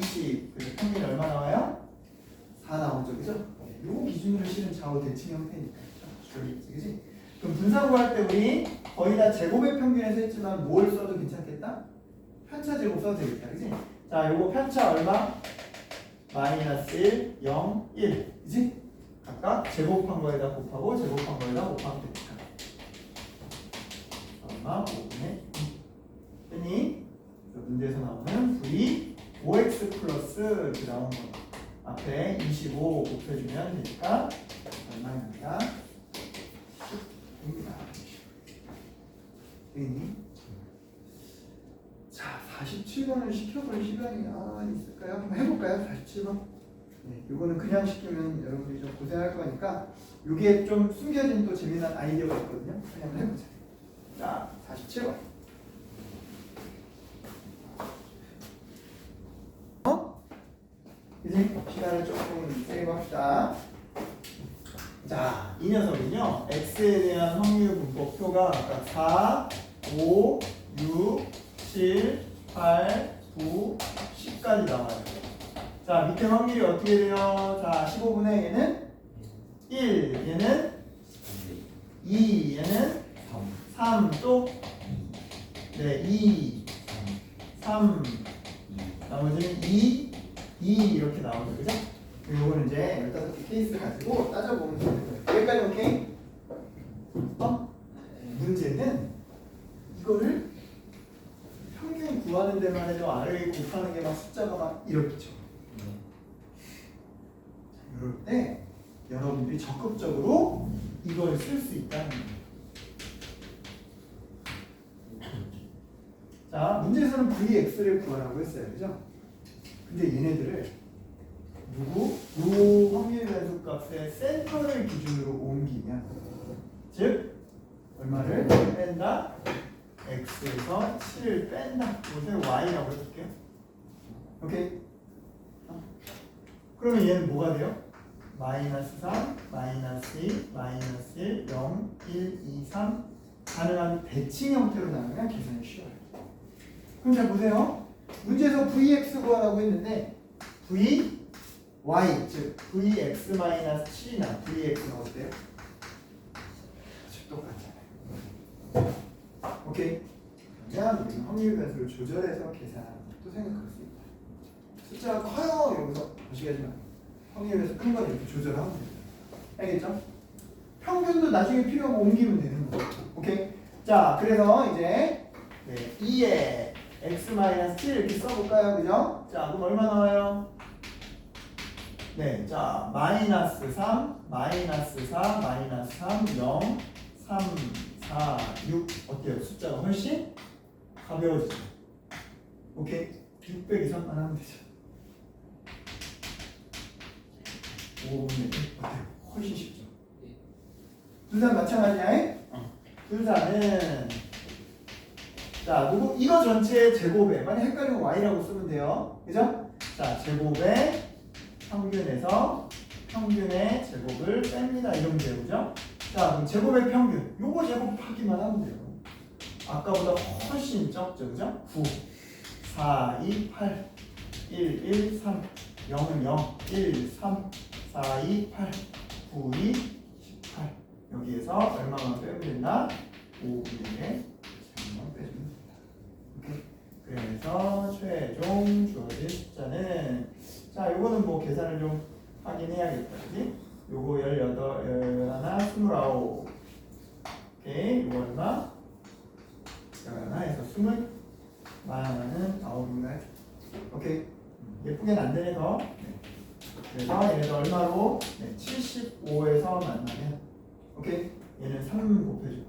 20. 그래서 평균이 얼마 나와요? 4 나오죠, 그죠? 요 기준으로 실은 좌우 대칭 형태니까. 줄이겠지, 그지? 그럼 분산 구할 때 우리 거의 다 제곱의 평균에서 했지만 뭘 써도 괜찮겠다? 편차 제곱 써도 되겠다, 그지? 자, 요거 편차 얼마? 마이너스 1, 0, 1. 그지? 각각 제곱한 거에다 곱하고 제곱한 거에다 곱하면 되니까. 얼마? 5분의 2. 됐니? 문제에서 나오는 V 5x 플러스 이렇게 나온 거 앞에 25 곱해주면 되니까 얼마입니까? 10입니다. 되겠니? 자, 47번을 시켜볼 시간이 있을까요? 한번 해볼까요? 47번. 네, 요거는 그냥 시키면 여러분들이 좀 고생할 거니까 요게 좀 숨겨진 또 재미난 아이디어가 있거든요. 한번 해보자. 자, 47번. 이제 시간을 조금 세이브 합시다. 자, 이 녀석은요, x에 대한 확률 분법표가 아까 4, 5, 6, 7, 8, 9, 10까지 나와요. 자, 밑에 확률이 어떻게 돼요? 자, 15분의 얘는 1, 얘는 2, 얘는 3, 또 네, 2, 3, 나머지는 2, 이렇게 나오죠, 그죠? 요거는 이제 15개 케이스 가지고 따져보면 되는 거예요. 여기까지 오케이? 문제는 이거를 평균 구하는 데만 해도 R을 곱하는 게 막 숫자가 막 이렇죠. 이럴 때 여러분들이 적극적으로 이걸 쓸 수 있다는 거예요. 자, 문제에서는 Vx를 구하라고 했어요, 그죠? 근데 얘네들을 요 확률 변수 값의 센터를 기준으로 옮기면, 즉 얼마를 뺀다? x에서 7을 뺀다. 이것을 y라고 해볼게요. 오케이? 그러면 얘는 뭐가 돼요? 마이너스 3, 마이너스 2, 마이너스 1, 0, 1, 2, 3 가능한 대칭 형태로 나오면 계산이 쉬워요. 그럼 잘 보세요. 문제에서 vx 구하라고 했는데 vy, 즉 vx-7이나 vx는 어때요? 똑같잖아요. 오케이? 그러면 우리는 확률 변수를 조절해서 계산하는 것도 생각할 수 있다. 숫자가 커요! 이러면서 무시하지 말고 확률 변수 큰 건 이렇게 조절하면 됩니다. 알겠죠? 평균도 나중에 필요하면 옮기면 되는 거예요. 오케이? 자, 그래서 이제 2에 x-7 이렇게 써볼까요? 그죠? 자, 그럼 얼마 나와요? 네, 자, 마이너스 3, 마이너스 4, 마이너스 3, 0, 3, 4, 6 어때요? 숫자가 훨씬 가벼워지죠? 오케이? 6 빼기 3만 하면 되죠. 5분의 1 어때요? 훨씬 쉽죠? 분산 마찬가지야? 분산은 자, 누구 이거 전체의 제곱에 만약 헷갈리면 y라고 쓰면 돼요. 그죠? 자, 제곱에 평균에서 평균의 제곱을 뺍니다. 이러면 돼요. 그죠? 자, 그럼 제곱의 평균 요거 제곱하기만 하면 돼요. 아까보다 훨씬 적죠. 그죠? 9, 4, 2, 8, 1, 1, 3, 0은 0, 1, 3, 4, 2, 8, 9, 2, 18 여기에서 얼마만 빼면 된다? 5분의 1만 빼주면 된다. 오케이? 그래서 최종 주어진 숫자는 자, 요거는 뭐 계산을 좀 하긴 해야겠다. 그지? 요거 18, 21, 29 오케이? 요거 얼마? 11에서 20 마야는 9분의 오케이? 예쁘게는 안 되네 더. 그래서 얘네들 얼마로? 75에서 만나면 오케이? 얘는 3 곱해줘.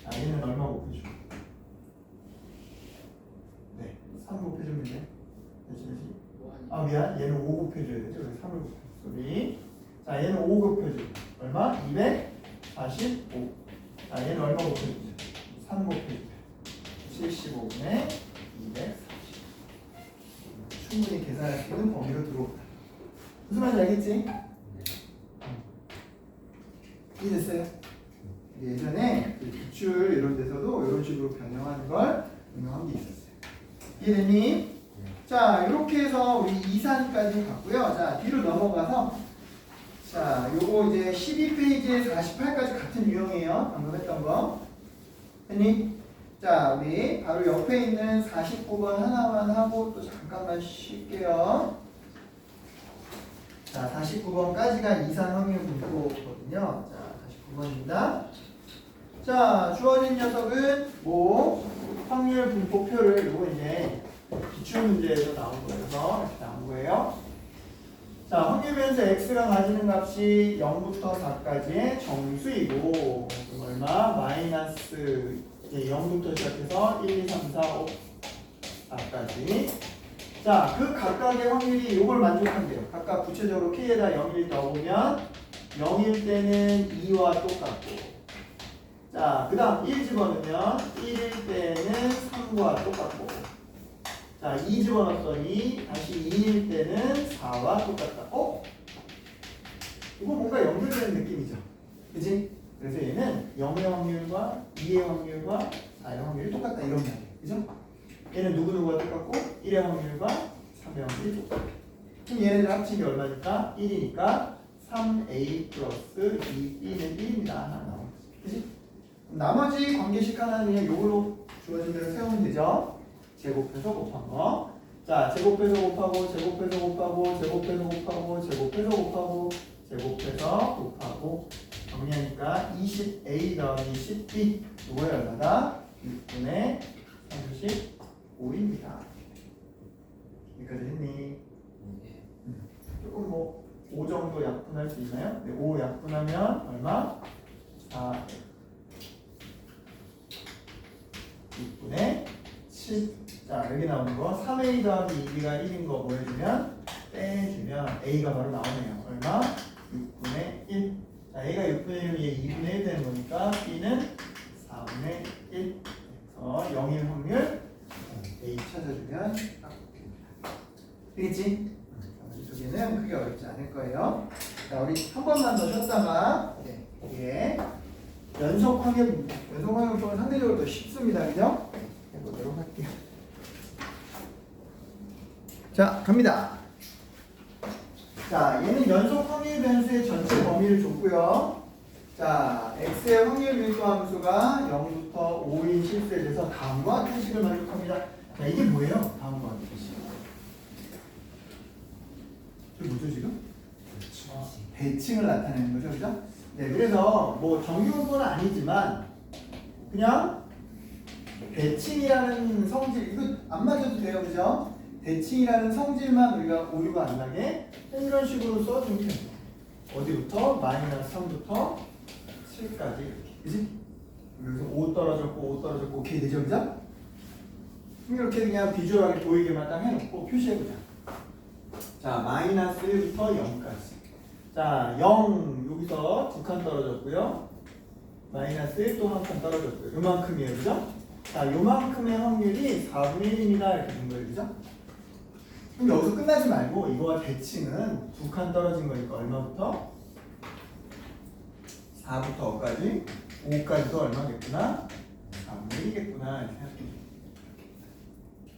아, 얘는 얼마 곱해줘? 3 곱해주면 돼. 되지? 아, 미안. 얘는 5 곱해줘야 되죠. 그래서 3을 곱해줘. 소리. 자, 얘는 5 곱해줘. 얼마? 245. 자, 얘는 얼마 곱해줘? 3 곱해줘. 75분의 240. 충분히 계산할 수 있는 범위로 들어온다. 무슨 말인지 알겠지? 이해됐어요? 예전에 기출 이런 데서도 이런 식으로 변형하는 걸 응용한 게 있었어요. 이해됐니? 자, 이렇게 해서 우리 이산까지 갔고요. 자, 뒤로 넘어가서 자, 요거 이제 12페이지에 48까지 같은 유형이에요. 방금 했던 거. 됐니? 자, 우리 바로 옆에 있는 49번 하나만 하고 또 잠깐만 쉴게요. 자, 49번까지가 이산 확률 분포거든요. 자, 49번입니다. 자, 주어진 녀석은 뭐 확률 분포표를 요거 이제 기출 문제에서 나온 거여서 이렇게 나온 거예요. 자, 확률 변수 x가 가지는 값이 0부터 4까지의 정수이고 그럼 얼마? 마이너스 이제 0부터 시작해서 1, 2, 3, 4, 5, 4까지. 자, 그 각각의 확률이 요걸 만족한대요. 각각 구체적으로 k에다 0을 넣어보면 0일 때는 2와 똑같고, 자, 그 다음 1 집어넣으면 1일 때는 3과 똑같고, 자, 2 집어넣었더니 다시 2일 때는 4와 똑같다. 이거 뭔가 연결되는 느낌이죠. 그치? 그래서 얘는 0의 확률과 2의 확률과 4의 확률이 똑같다. 이런 말이에요. 그죠? 얘는 누구누구가 똑같고 1의 확률과 3의 확률이 똑같고. 그럼 얘네들 합친 게 얼마니까? 1이니까 3a 플러스 2b는 1입니다. 하나 나오는 거지. 그치? 나머지 관계식 하나는 그냥 요걸로 주어진 대로 세우면 되죠. 제곱해서 곱한 거. 자, 제곱해서 곱하고, 제곱해서 곱하고, 제곱해서 곱하고, 제곱해서 곱하고, 제곱해서 곱하고, 정리하니까 20a 더하기 10b. 요거에 얼마다? 6분의 35입니다. 여기까지 했니? 조금 뭐 5 정도 약분할 수 있나요? 네, 5 약분하면 얼마? 4 6분의 7. 자, 여기 나오는 거 3a 더하기 2b가 1인 거 보여주면 빼주면 a가 바로 나오네요. 얼마? 6분의 1. 자, a가 6분의 1이면 얘 2분의 1 되는 거니까 b는 4분의 1. 그래서 0일 확률 a 찾아주면 딱 됩니다. 되겠지? 이쪽에는 크게 어렵지 않을 거예요. 자, 우리 한 번만 더 쉬었다가 이게 연속 확률법은 상대적으로 더 쉽습니다. 그죠? 해보도록 할게요. 자, 갑니다. 자, 얘는 연속 확률 변수의 전체 범위를 줬고요. 자, x의 확률 밀도 함수가 0부터 5인 실수에 대해서 다음과 같은 식을 만족합니다. 자, 이게 뭐예요? 다음과 같은 식. 이게 뭐죠 지금? 대칭을 나타내는 거죠, 그죠? 네, 그래서 뭐 정규분포는 아니지만 그냥 대칭이라는 성질, 이거 안 맞아도 돼요, 그죠? 대칭이라는 성질만 우리가 오류가 안 나게 이런 식으로 써주면 돼요. 어디부터? 마이너스 3부터 7까지 이렇게, 그지? 여기서 5 떨어졌고 5 떨어졌고 오케이 되죠, 그죠? 이렇게 그냥 비주얼하게 보이게만 딱 해놓고 표시해보자. 자, 마이너스 1부터 0까지. 자, 0 여기서 2칸 떨어졌고요. 마이너스 1 또 한 칸 떨어졌고요. 요만큼이에요, 그죠? 자, 요만큼의 확률이 4분의 1입니다. 이렇게 된 거예요, 그죠? 그럼 여기서 끝나지 말고 이거와 대칭은 2칸 떨어진 거니까 얼마부터? 4부터 5까지. 5까지도 얼마겠구나? 4분의 1이겠구나. 이렇게 생각해요.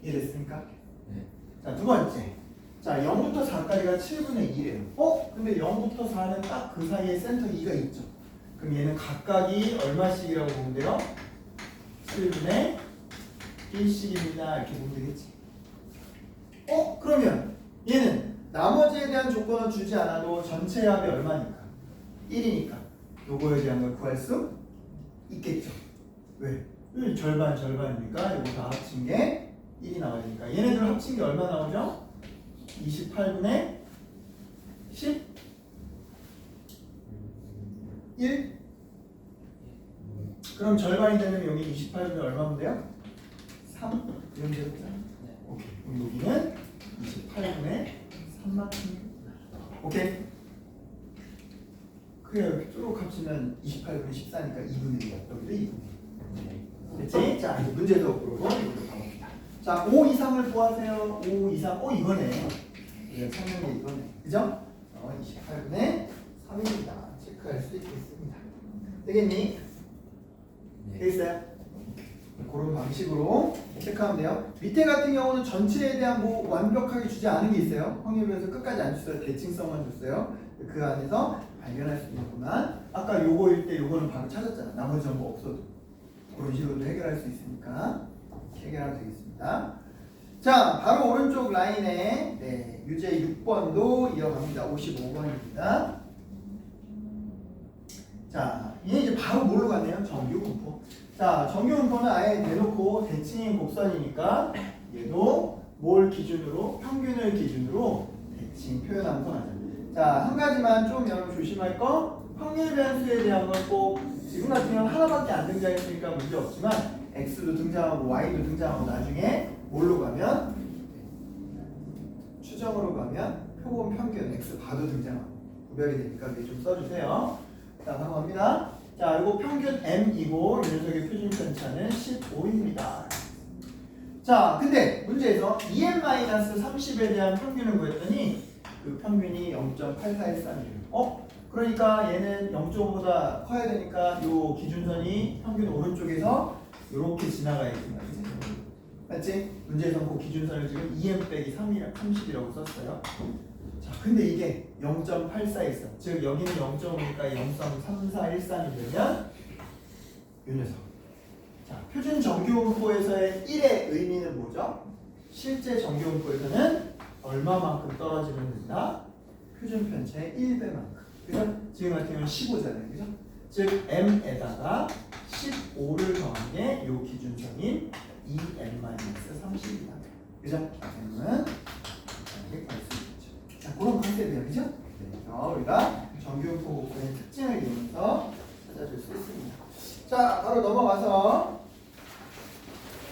이해됐습니까? 네. 자, 두 번째. 자, 0부터 4까지가 7분의 1이에요. 근데 0부터 4는 딱 그 사이에 센터 2가 있죠. 그럼 얘는 각각이 얼마씩이라고 보면 돼요? 7분의 1씩입니다. 이렇게 보면 되겠지. 그러면 얘는 나머지에 대한 조건을 주지 않아도 전체 합이 얼마니까? 1이니까. 요거에 대한 걸 구할 수 있겠죠. 왜? 절반이니까 요거 다 합친 게 1이 나오니까. 얘네들 합친 게 얼마 나오죠? 28분의 10? 1? 그럼 절반이 되면 여기 28분의 얼마면 돼요? 3? 이런 대로 되잖아. 오케이. 그럼 여기는 28분의 3만큼. 오케이. 그래, 이렇게 쭉 합치면 28분의 14니까 2분의 1. 여기도 2분의 1. 됐지? 자, 이제 문제도 풀고 이걸로 가봅니다. 자, 5 이상을 구하세요. 5 이상. 이거네. 우리가 찾는 게 이거네. 그죠? 28분의 3입니다. 체크할 수 있겠습니다. 되겠니? 네. 되겠어요? 그런 방식으로 체크하면 돼요. 밑에 같은 경우는 전체에 대한 뭐 완벽하게 주지 않은 게 있어요. 확률별에서 끝까지 안 줬어요. 대칭성만 줬어요. 그 안에서 발견할 수 있는구만. 아까 요거일 때 요거는 바로 찾았잖아. 나머지 정보 없어도. 그런 식으로 해결할 수 있으니까 해결하면 되겠습니다. 자, 바로 오른쪽 라인에 유제 6번도 이어갑니다. 55번입니다. 자, 얘 이제 바로 뭘로 갔네요? 정규분포. 자, 정규분포는 아예 대놓고 대칭인 곡선이니까 얘도 뭘 기준으로? 평균을 기준으로 대칭 표현한 거 맞아요. 자, 한 가지만 좀 여러분 조심할 거. 확률 변수에 대한 건 꼭 지금 같은 경우는 하나밖에 안 등장했으니까 문제 없지만 x도 등장하고 y도 등장하고 나중에 뭘로 가면 추정으로 가면 표본 평균 x 바도 등장하고 구별이 되니까 위에 좀 써주세요. 자, 넘어갑니다. 자, 이거 평균 m이고 이 녀석의 표준 편차는 15입니다. 자, 근데 문제에서 2n-30에 대한 평균을 구했더니 그 평균이 0.8413이에요. 그러니까 얘는 0.5보다 커야 되니까 요 기준선이 평균 오른쪽에서 이렇게 지나가야지 말이지. 맞지? 문제에서 그 기준선을 지금 2n 빼기 30이라고 썼어요. 자, 근데 이게 0.8413. 즉 여기는 0.5니까 0.3413이 되면 요 녀석. 자, 표준 정규분포에서의 1의 의미는 뭐죠? 실제 정규분포에서는 얼마만큼 떨어지면 된다? 표준 편차의 1배만큼. 그죠? 지금 같은 경우는 15잖아요. 그죠? 즉 m에다가 15를 더한 게 요 기준선인 2n-30이다. 그죠? m은 이렇게 갈 수 있죠. 자, 그런 컨셉이에요. 그죠? 그래서 우리가 정규분포 곡선의 특징을 이용해서 찾아줄 수 있습니다. 자, 바로 넘어가서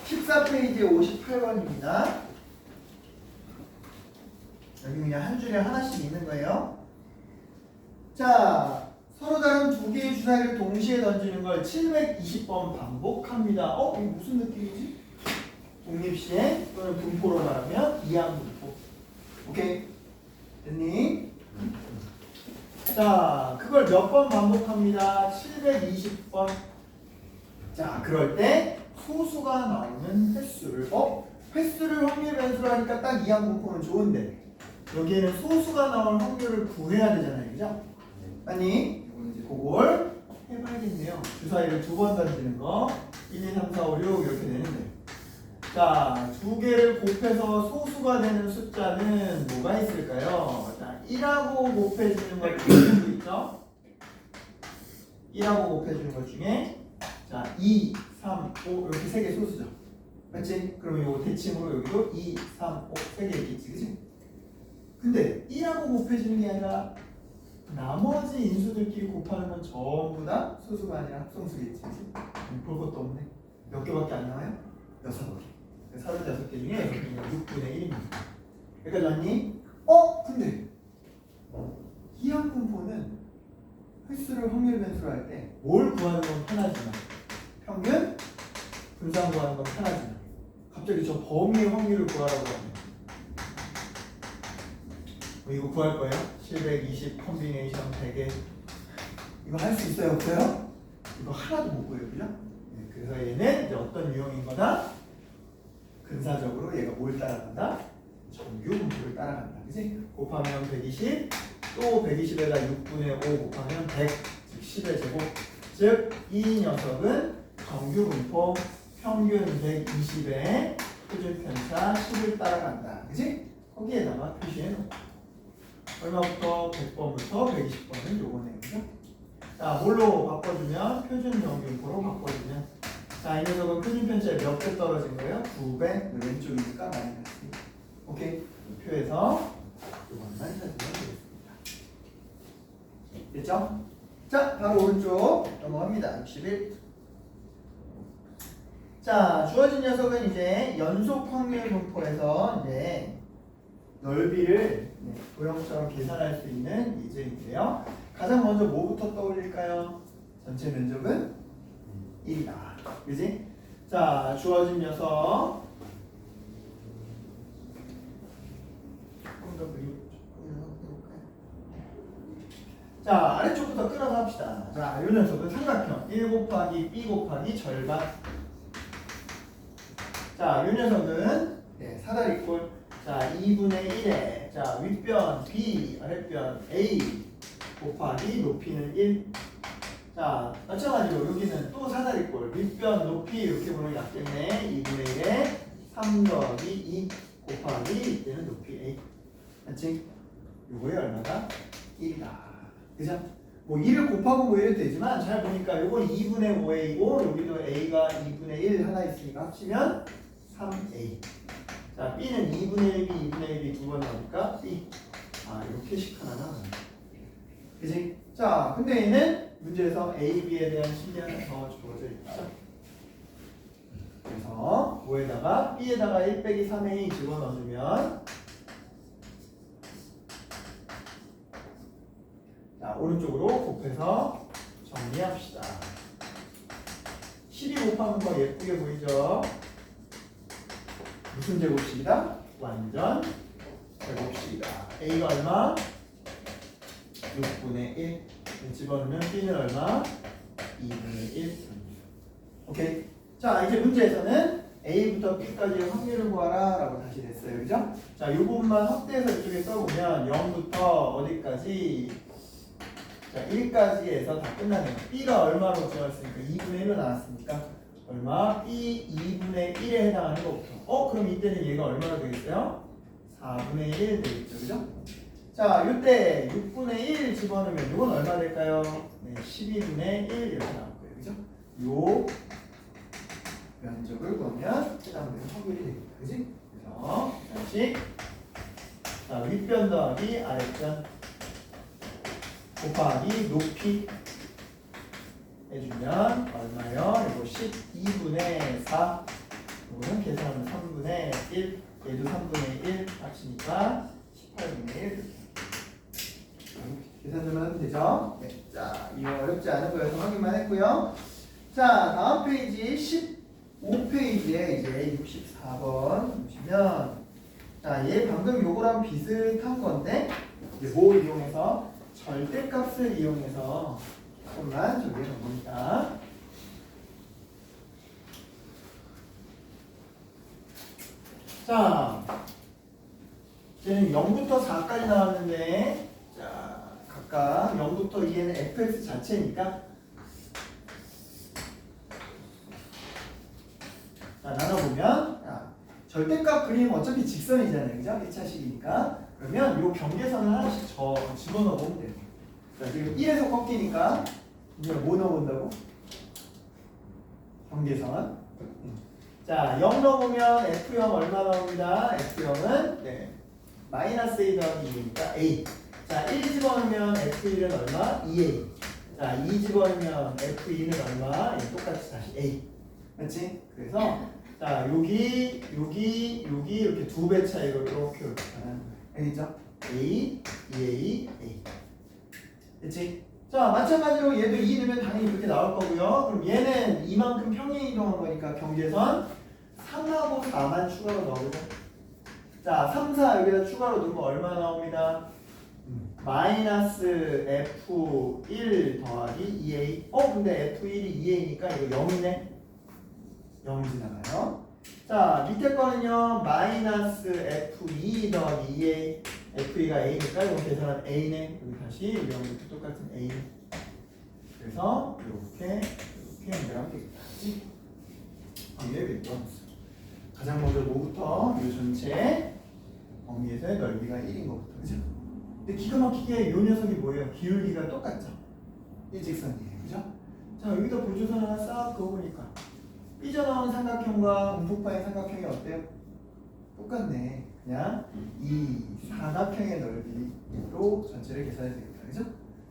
14페이지에 58번입니다. 여기 그냥 한 줄에 하나씩 있는 거예요. 자, 서로 다른 두 개의 주사위를 동시에 던지는 걸 720번 반복합니다. 이게 무슨 느낌이지? 독립시행 또는 분포로 말하면 이항분포. 오케이? 됐니? 자, 그걸 몇 번 반복합니다. 720번. 자, 그럴 때 소수가 나오는 횟수를 횟수를 확률 변수로 하니까 딱 이항분포는 좋은데 여기에는 소수가 나올 확률을 구해야 되잖아요. 그죠? 아니, 이제 그걸 해봐야겠네요. 주사위를 두 번 던지는 거 1, 2, 3, 4, 5, 6 이렇게 되는데 자, 두 개를 곱해서 소수가 되는 숫자는 뭐가 있을까요? 자, 1하고 곱해주는 것 중에 있죠? 1하고 곱해주는 것 중에 자, 2, 3, 5 이렇게 세 개 소수죠. 맞지? 그럼 이거 대칭으로 여기도 2, 3, 5 세 개 있겠지, 그치? 근데 1하고 곱해주는 게 아니라 나머지 인수들끼리 곱하는 건 전부 다 소수가 아니라 합성수겠지. 볼 것도 없네. 몇 개밖에 안 나와요? 6개. 36개 중에 6분의 1입니다. 여기까지 왔니? 근데 이항분포는 횟수를 확률 변수로 할 때 뭘 구하는 건 편하지만 평균, 분산 구하는 건 편하지만 갑자기 저 범위의 확률을 구하라고 하면 이거 구할 거예요? 720 컨비네이션 100에 이거 할 수 있어요? 없어요? 이거 하나도 못 구해요. 그죠? 네, 그래서 얘는 이제 어떤 유형인 거다? 근사적으로 얘가 뭘 따라간다? 정규분포를 따라간다. 그치? 곱하면 120 또 120에다 6분의 5 곱하면 100 즉 10의 제곱 즉 이 녀석은 정규분포 평균 120에 표준 편차 10을 따라간다. 그치? 거기에다가 표시해 놓고 얼마부터? 100번부터 120번은 요거네요. 그죠? 자, 뭘로 바꿔주면? 표준 정규분포로 바꿔주면 자, 이 녀석은 표준 편차에 몇 배 떨어진 거예요? 2배. 왼쪽이니까 마이너스. 오케이? 표에서 요것만 찾으면 되겠습니다. 됐죠? 자, 바로 오른쪽 넘어갑니다. 61. 자, 주어진 녀석은 이제 연속 확률 분포에서 이제 넓이를 도형처럼 계산할 수 있는 예제인데요. 가장 먼저 뭐부터 떠올릴까요? 전체 면적은 1이다. 그지? 자, 주어진 녀석. 조금 더 해볼까요? 자, 아래쪽부터 끊어서 합시다. 자, 이 녀석은 삼각형 1 곱하기 B 곱하기 절반. 자, 이 녀석은 사다리꼴. 자, 2분의 1에 자, 윗변 B, 아랫변 A 곱하기 높이는 1. 자, 마찬가지로 여기는 또 사다리꼴. 윗변 높이 이렇게 보면 약겠네. 2분의 1에 3 더하기 2 곱하기 이때는 높이 A. 맞지? 요거에 얼마다? 1이다. 그죠? 뭐 2를 곱하고 뭐 이래도 되지만 잘 보니까 요건 2분의 5a이고 여기도 a가 2분의 1 하나 있으니까 합치면 3a. 자, b는 2분의 1b, 2분의 1b 두 번 나오니까 b. 아, 이렇게씩 하나 나와요. 그지? 자, 근데 얘는 문제에서 a, b에 대한 식이 하나 더 주어져 있죠. 그래서 5에다가 b에다가 1 빼기 3a 집어넣으면 자, 오른쪽으로 곱해서 정리합시다. 12 곱하면 더 예쁘게 보이죠? 무슨 제곱식이다? 완전 제곱식이다. a가 얼마? 6분의 1. 집어넣으면 b는 얼마? 2분의 1. 오케이. 자, 이제 문제에서는 a부터 b까지의 확률을 구하라 라고 다시 됐어요. 그죠? 자, 이 부분만 확대해서 이쪽에 써보면 0부터 어디까지? 자, 1까지에서 다 끝나네요. b가 얼마로 들어갔으니까 2분의 1로 나왔으니까 얼마? b 2분의 1에 해당하는 것부터. 그럼 이때는 얘가 얼마나 되겠어요? 4분의 1 되겠죠. 그죠? 자, 이때 6분의 1 집어넣으면 이건 얼마 될까요? 네, 12분의 1 이렇게 나올 거예요. 그죠? 요 면적을 보면 해당되는 확률이 됩니다. 그지? 그래서 다시 자, 윗변 더하기 아랫변 곱하기 높이 해주면 얼마요? 이거 12분의 4. 이거는 계산하면 3분의 1. 얘도 3분의 1 합치니까 18분의 1. 계산만 하면 되죠? 네. 자, 이거 어렵지 않은 거여서 확인만 했고요. 자, 다음 페이지 15페이지에 이제 64번 보시면 자, 얘 방금 요거랑 비슷한 건데 이제 뭐 이용해서 절대값을 이용해서 조금만 정리해 봅니다. 자, 이제는 0부터 4까지 나왔는데 자, 각각 0부터 2에는 fx 자체니까 자, 나눠보면 자, 절대값 그림 어차피 직선이잖아요. 그죠? 1차식이니까 그러면 요 경계선을 하나씩 집어넣어 보면 돼요. 자, 지금 1에서 꺾이니까 이제 뭐 넣어본다고? 경계선. 자, 0 넣어보면 F0 얼마 나옵니다. F0은 네, 마이너스 A 더하기 2니까 A. 자, 1 집어넣으면 F1은 얼마? 2A. 자, 2 집어넣으면 F2는 얼마? 똑같이 다시 A. 그렇지? 그래서 자, 여기 이렇게 두 배 차이로 이렇게 가는 거예요. 알겠죠? A, 2A, A. 그치? 자, 마찬가지로 얘도 2 넣으면 당연히 그렇게 나올 거고요. 그럼 얘는 이만큼 평행 이동한 거니까 경계선 3하고 4만 추가로 넣어보자. 자, 3, 4 여기다 추가로 넣으면 얼마 나옵니다? 마이너스 F1 더하기 2A. 근데 F1이 2A니까 이거 0이네. 0이 지나가요. 자, 밑에 거는요. 마이너스 F2 더하기 2A. F2가 A니까 이거 계산하면 A네. 여기 다시 여기 이렇게 똑같은 A. 그래서 이렇게 연결하면 되겠다. 그치? 이게 몇 번? 가장 먼저 뭐부터? 이 전체 범위에서의 넓이가 1인 것부터. 그죠? 근데 기가 막히게 이 녀석이 뭐예요? 기울기가 똑같죠? 일직선이에요. 그죠? 자, 여기다 보조선 하나 싹 그어보니까 삐져나온 삼각형과 음폭파인 삼각형이 어때요? 똑같네. 그냥 이 사각형의 넓이로 전체를 계산해 되겠다. 그죠?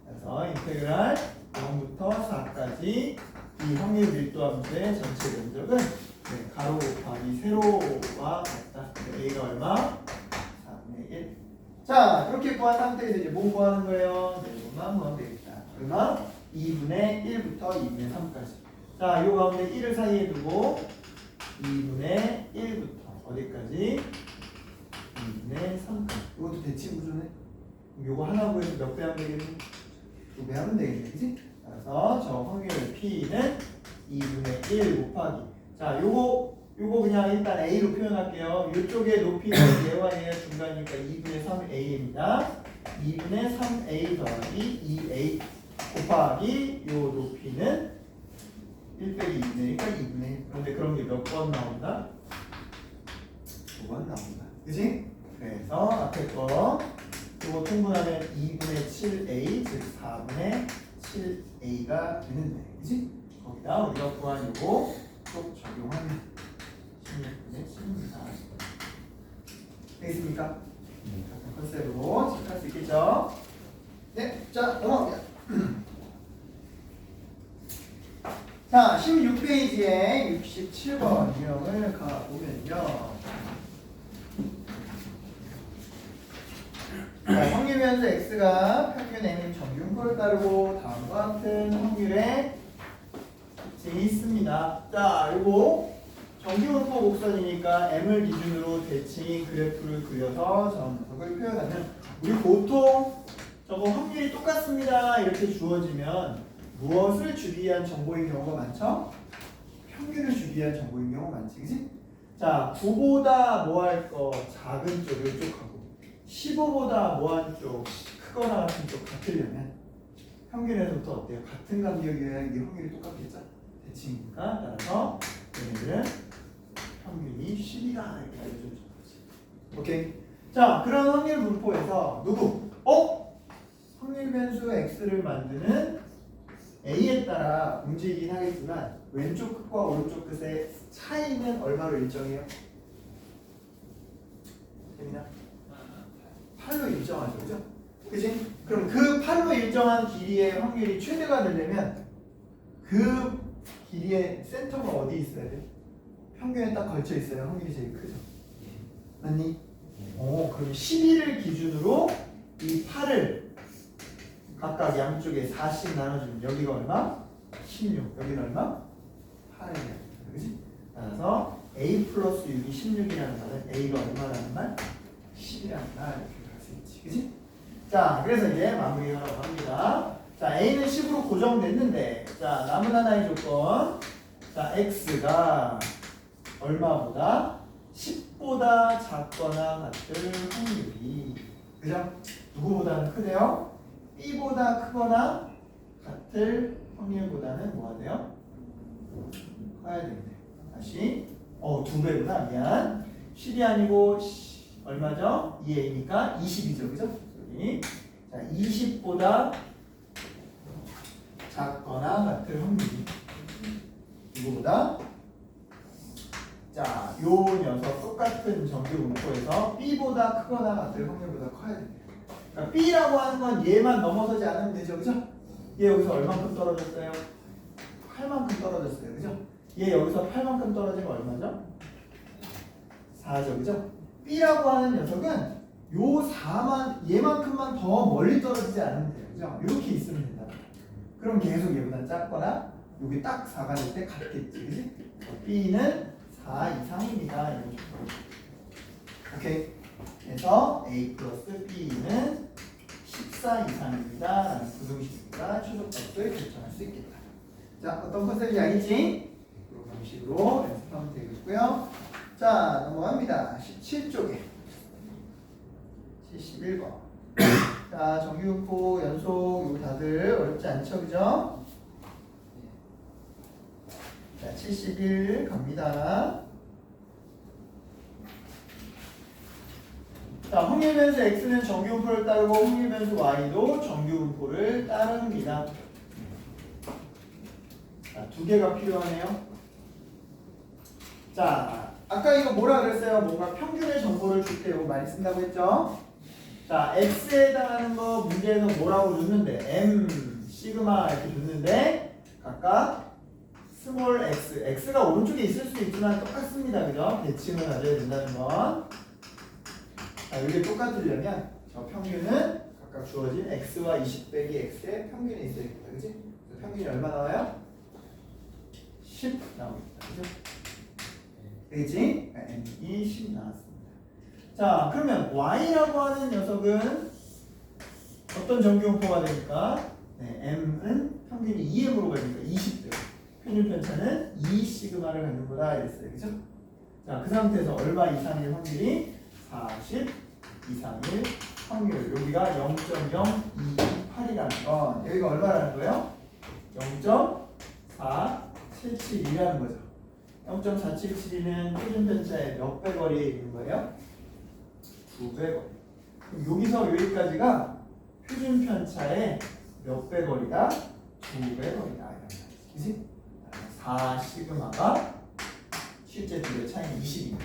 그래서 인테그랄 0부터 4까지 이 확률 밀도함수의 전체 면적은 네, 가로 곱하기 세로와 같다. A가 얼마? 4분의 1. 자, 그렇게 구한 상태에서 이제 뭐 구하는 거예요? 네, 이것만 구하면 되겠다. 얼마? 2분의 1부터 2분의 3까지. 자, 요 가운데 1을 사이에 두고 2분의 1부터 어디까지? 2분의 3까지. 이것도 대칭 구조네. 요거 하나 구해서 몇 배 하면 되겠니? 2배 하면 되겠네. 그치? 그래서 저 확률 P는 2분의 1 곱하기. 자, 요거 그냥 일단 A로 표현할게요. 요쪽의 높이는 얘와 얘의 중간이니까 2분의 3A입니다. 2분의 3A 더하기 2A 곱하기 요 높이는 1 빼기 2분의 1이니까 2분의 1. 그런데 그런 게 몇 번 나온다? 2번 나온다. 그치? 그래서 앞에 거 이거 통분하면 2분의 7a 즉 4분의 7a가 되는데, 그지? 거기다 우리가 구한 요거 또 적용하면 16분의 7입니다. 되겠습니까? 같은 컨셉으로 체크할 수 있겠죠? 네, 자 넘어갑니다. 자, 16페이지에 67번 유형을 가보면요. 자, 확률변수 x가 평균 n인 정규분포를 따르고 다음과 같은 확률의 특징이 있습니다. 자, 이거 정규분포 곡선이니까 m을 기준으로 대칭 그래프를 그려서 정석을 표현하면 우리 보통 저거 확률이 똑같습니다 이렇게 주어지면 무엇을 주기 위한 정보인 경우가 많죠? 평균을 주기 위한 정보인 경우가 많지, 그치? 자, 9보다 뭐 할 거 작은 쪽을 쪽하고 15보다 뭐 한 쪽 크거나 같은 쪽 같으려면 평균에서부터 어때요? 같은 간격이어야 이게 확률이 똑같겠죠? 대칭이니까 따라서 얘네들은 평균이 10이다 이렇게 알려주는 거지. 오케이. 자, 그런 확률 분포에서 누구? 확률 변수 x를 만드는 a에 따라 움직이긴 하겠지만 왼쪽 끝과 오른쪽 끝의 차이는 얼마로 일정해요? 됩니다. 8로 일정하죠, 그죠? 그지? 그럼 그 8로 일정한 길이의 확률이 최대가 되려면 그 길이의 센터가 어디 있어야 돼? 평균에 딱 걸쳐 있어요. 확률이 제일 크죠. 맞니? 그럼 12를 기준으로 이 8을 각각 양쪽에 4씩 나눠주면 여기가 얼마? 16. 여기는 얼마? 8이야. 그지? 따라서 a 플러스 6이 16이라는 말은 a가 얼마라는 말? 10이라는 말 이렇게 할 수 있지. 그지? 자, 그래서 이제 마무리하라고 합니다. 자, a는 10으로 고정됐는데, 자, 남은 하나의 조건. 자, x가 얼마보다? 10보다 작거나 같을 확률이, 그죠? 누구보다는 크대요? b보다 크거나 같을 확률보다는 뭐가 돼요? 커야 되는데. 다시. 2배구나. 미안. 10이 아니고, 얼마죠? 2a니까 20이죠. 그죠? 여기. 자, 20보다 작거나 같을 확률이. 누구보다? 자, 요 녀석 똑같은 정규 분포에서 b보다 크거나 같을 확률보다 커야 됩니다. 그러니까 b라고 하는 건 얘만 넘어서지 않으면 되죠, 그죠? 얘 여기서 얼만큼 떨어졌어요? 8만큼 떨어졌어요, 그죠? 얘 여기서 8만큼 떨어지면 얼마죠? 4죠, 그죠? b라고 하는 녀석은 요 4만 얘만큼만 더 멀리 떨어지지 않으면 돼요, 그죠? 이렇게 있으면 된다. 그럼 계속 얘보다 작거나 여기 딱 4가 될 때 같겠지, 그지? b는 4 이상입니다. 이런 식으로. 오케이. 그래서 a 플러스 b는 14 이상입니다. 라는 부등식과 최소값을 결정할 수 있겠다. 자, 어떤 컨셉인지 알겠지? 그런 방식으로 연습하면 되겠고요. 자, 넘어갑니다. 17쪽에 71번. 자, 정규분포 연속 이거 다들 어렵지 않죠, 그죠? 자, 71 갑니다. 자, 확률변수 x는 정규분포를 따르고 확률변수 y도 정규분포를 따릅니다. 자, 두 개가 필요하네요. 자, 아까 이거 뭐라 그랬어요? 뭔가 평균의 정보를 줄 때 이거 많이 쓴다고 했죠? 자, x에 해당하는 거 문제에서 뭐라고 줬는데 m, 시그마 이렇게 줬는데 각각 스몰 x, x가 오른쪽에 있을 수도 있지만 똑같습니다. 그죠? 대칭을 가져야 된다는 건. 자, 이게 똑같으려면 저 평균은 각각 주어진 x와 20 빼기 x의 평균에 있어야겠다. 그지? 평균이 얼마 나와요? 10 나오겠다. 그죠? 되겠지? m이 10 나왔습니다. 자, 그러면 y라고 하는 녀석은 어떤 정규분포가 되니까 네, m은 평균이 2m으로 가니까 20대. 평균 편차는 2 시그마를 갖는 거다 이랬어요. 그죠? 자, 그 상태에서 얼마 이상일 확률이 40 이상일 확률. 여기가 0.028이라는 건 여기가 얼마라는 거예요? 0.477이라는 거죠. 0.477은 표준 편차의 몇 배 거리에 있는 거예요? 2배 거리. 그럼 여기서 여기까지가 표준 편차의 몇 배 거리다? 2배 거리다. 그치? 4 시그마가 실제 둘의 차이는 20입니다.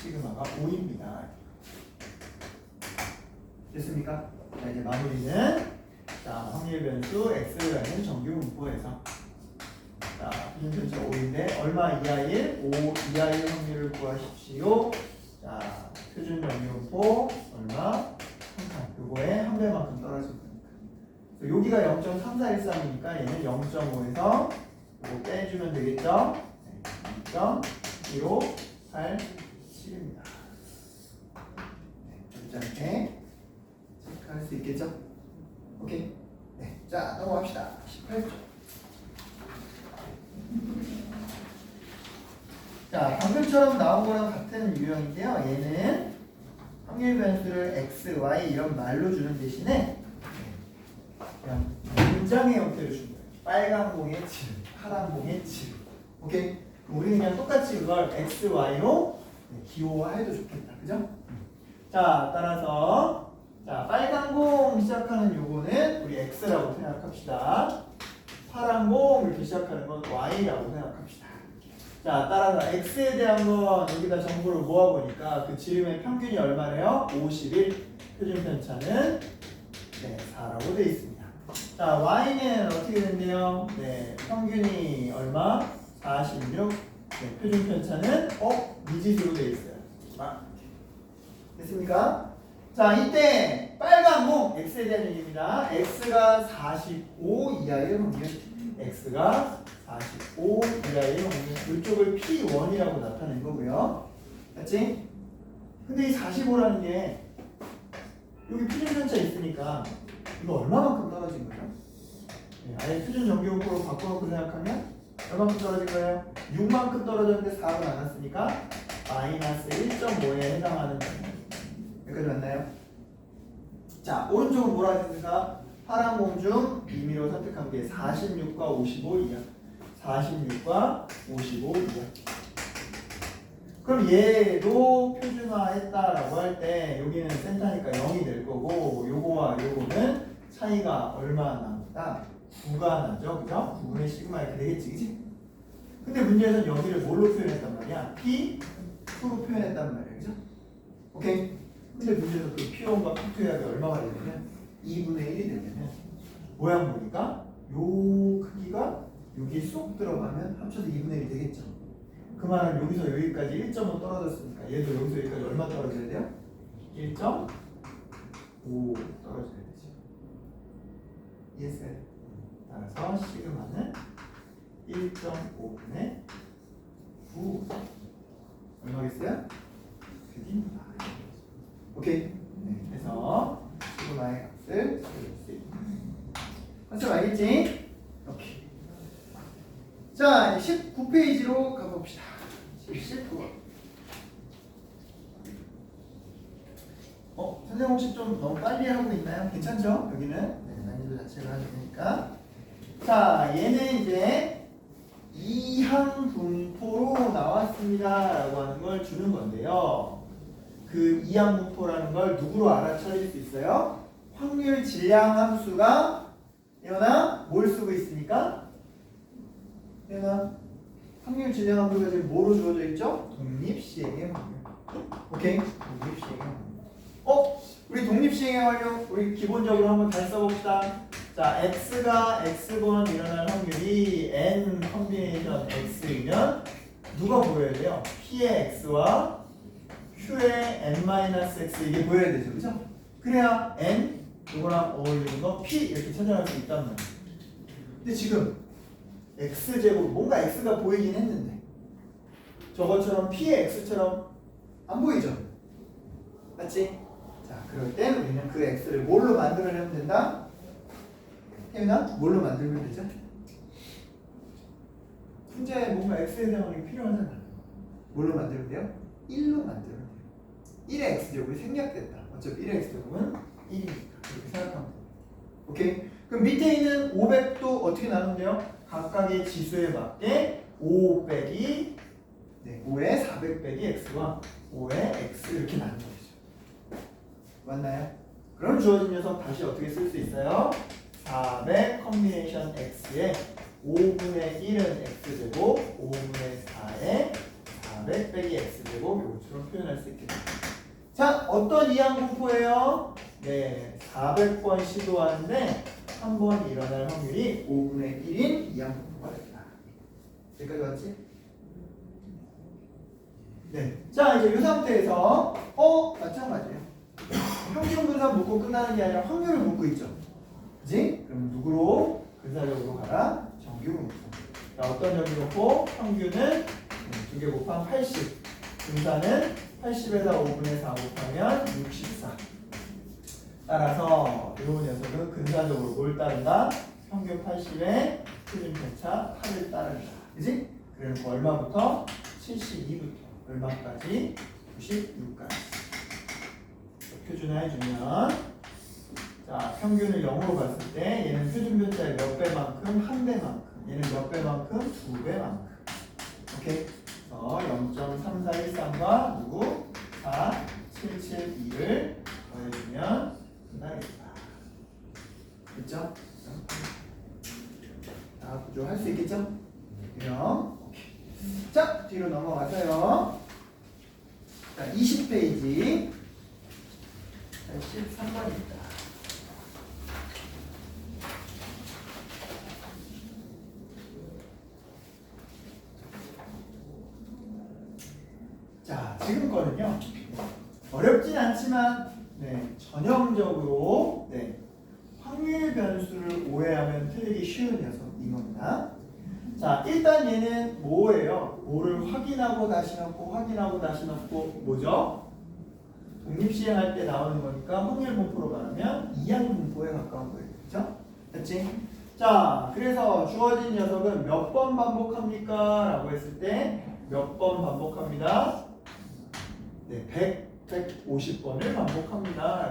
시그마가 5입니다. 됐습니까? 자, 이제 마무리는 자, 확률 변수 x라는 정규 분포에서 자, 표준 편차 5인데 얼마 이하일? 5 이하일 확률을 구하십시오. 자, 표준 정규 분포 얼마? 3칸. 요거에 한 배만큼 떨어질 거니까. 여기가 0.3413이니까 얘는 0.5에서 이거 빼주면 되겠죠? 네, 0.1587입니다. 네, 짧게 체크할 수 있겠죠? 오케이. 네, 자 넘어갑시다. 18쪽. 자, 방금처럼 나온 거랑 같은 유형인데요. 얘는 확률 변수를 x, y 이런 말로 주는 대신에 그냥 문장의 형태로 준 거예요. 빨간 공의 7, 파란 공의 7. 오케이? 그럼 우리는 그냥 똑같이 그걸 x, y로 기호화해도 좋겠다. 그죠? 자, 따라서 자, 빨간 공 시작하는 요거는 우리 x라고 생각합시다. 파란 공 이렇게 시작하는 건 y라고 생각합시다. 자, 따라서 x에 대한 건 여기다 정보를 모아보니까 그 지름의 평균이 얼마래요? 51. 표준 편차는 네, 4라고 되어 있습니다. 자, y는 어떻게 된대요? 네, 평균이 얼마? 46. 네, 표준 편차는 미지수로 되어 있어요. 됐습니까? 자, 이때 빨간 공 x에 대한 얘기입니다. x가 45 이하의 확률. x가 45 이하의 확률. 이쪽을 P1이라고 나타낸 거고요. 맞지? 근데 이 45라는 게 여기 표준 편차 있으니까 이거 얼마만큼 떨어진 거죠? 네, 아예 표준 정규분포로 바꿔놓고 생각하면 얼마만큼 떨어진 거예요? 6만큼 떨어졌는데 4가 나눴으니까 마이너스 1.5에 해당하는 여기까지 맞나요? 자, 오른쪽은 뭐라 했습니까? 파란 공 중 임의로 선택한 게 46과 55 이하. 46과 55 이하. 그럼 얘도 표준화했다라고 할 때 여기는 센터니까 0이 될 거고 요거와 요거는 차이가 얼마 납니다? 9가 나죠, 그죠? 9분의 시그마 이렇게 되겠지, 그지? 근데 문제에서는 여기를 뭘로 표현했단 말이야? P2로 표현했단 말이야, 그죠? 오케이? 근데 문제에서 그 P1과 P2의 합이 얼마가 되냐면 2분의 1이 되냐면 모양 보니까 요 크기가 여기 쏙 들어가면 합쳐서 2분의 1이 되겠죠. 그 말은 여기서 여기까지 1.5 떨어졌으니까 얘도 여기서 여기까지 얼마 떨어져야 돼요? 1.5 떨어져야 되죠. 이해했어요? 따라서 시그마는 1.5분의 9 얼마겠어요? 그게 오케이. 네, 그래서 시그마의 값을 찾을 수 있다. 컨셉 알겠지? 오케이. 자, 19페이지로 가봅시다. 19번. 선생님 혹시 좀 너무 빨리 하고 있나요? 괜찮죠? 여기는 네, 난이도 자체가 되니까. 자, 얘는 이제 이항 분포로 나왔습니다라고 하는 걸 주는 건데요. 그 이항 분포라는 걸 누구로 알아차릴 수 있어요? 확률 질량 함수가 예원아 뭘 쓰고 있습니까? 예원아 확률 질량 함수가 지금 뭐로 주어져 있죠? 독립시행의 확률. 오케이? 독립시행의 확률. 우리 독립시행의 확률 우리 기본적으로 한번 잘 써봅시다. 자, x가 x번 일어날 확률이 n 컨비네이션 x이면 누가 보여야 돼요? p의 x와 q의 n-x 이게 보여야 되죠, 그죠? 그래야 n 이거랑 어울리는 거 p 이렇게 찾아갈 수 있단 말이에요. 근데 지금 x제곱 뭔가 x가 보이긴 했는데 저것처럼 p의 x처럼 안 보이죠? 맞지? 자, 그럴 땐 우리는 그 x를 뭘로 만들어내면 된다? 혜윤아? 뭘로 만들면 되죠? 문제에 뭔가 x에 대한 게 필요하잖아. 뭘로 만들면 돼요? 1로 만들면 돼요. 1의 x제곱이 생략됐다. 어차피 1의 x제곱은 1이니까 그렇게 생각하면 돼요. 오케이? 그럼 밑에 있는 500도 어떻게 나누면 돼요? 각각의 지수에 맞게 5 빼기 5에 400 빼기 x와 5에 x 이렇게 나누면 되죠. 맞나요? 그럼 주어진 녀석 다시 어떻게 쓸 수 있어요? 400 컨비네이션 x에 5분의 1은 x제곱 5분의 4에 400 빼기 x제곱 이것처럼 표현할 수 있겠죠. 자, 어떤 이항분포예요? 네, 400번 시도하는데 한 번 일어날 확률이 5분의 1인 이항분포가 된다. 여기까지 왔지? 네. 자, 이제 이 상태에서 마찬가지예요. 평균 분산 묻고 끝나는 게 아니라 확률을 묻고 있죠. 그지? 그럼 누구로? 근사적으로 가라. 정규 분포. 자, 어떤 정규 분포? 평균은 2개 곱하면 80. 분산은 80에다 5분의 4 곱하면 64. 따라서 이 녀석은 근사적으로 뭘 따른다? 평균 80에 표준 편차 8을 따른다. 그지? 그래서 얼마부터? 72부터 얼마까지? 96까지. 표준화해주면 자, 평균을 0으로 봤을 때 얘는 표준 편차의 몇 배만큼? 한 배만큼. 얘는 몇 배만큼? 두 배만큼. 오케이? 그래서 0.3413과 누구? 4772를 더해주면 끝나겠다. 됐죠? 자, 구조 할 수 있겠죠? 그럼 오케이. 자, 뒤로 넘어가서요. 자, 20페이지 83번입니다. 자, 지금 거는요. 어렵진 않지만 전형적으로 확률 변수를 오해하면 틀리기 쉬운 녀석인 겁니다. 자, 일단 얘는 뭐예요? 뭐를 확인하고 다시 넣고 확인하고 다시 넣고 뭐죠? 독립시행할 때 나오는 거니까 확률 분포로 말하면 이항 분포에 가까운 거예요. 그렇죠? 됐지? 자, 그래서 주어진 녀석은 몇 번 반복합니까? 라고 했을 때 몇 번 반복합니다? 150번을 반복합니다.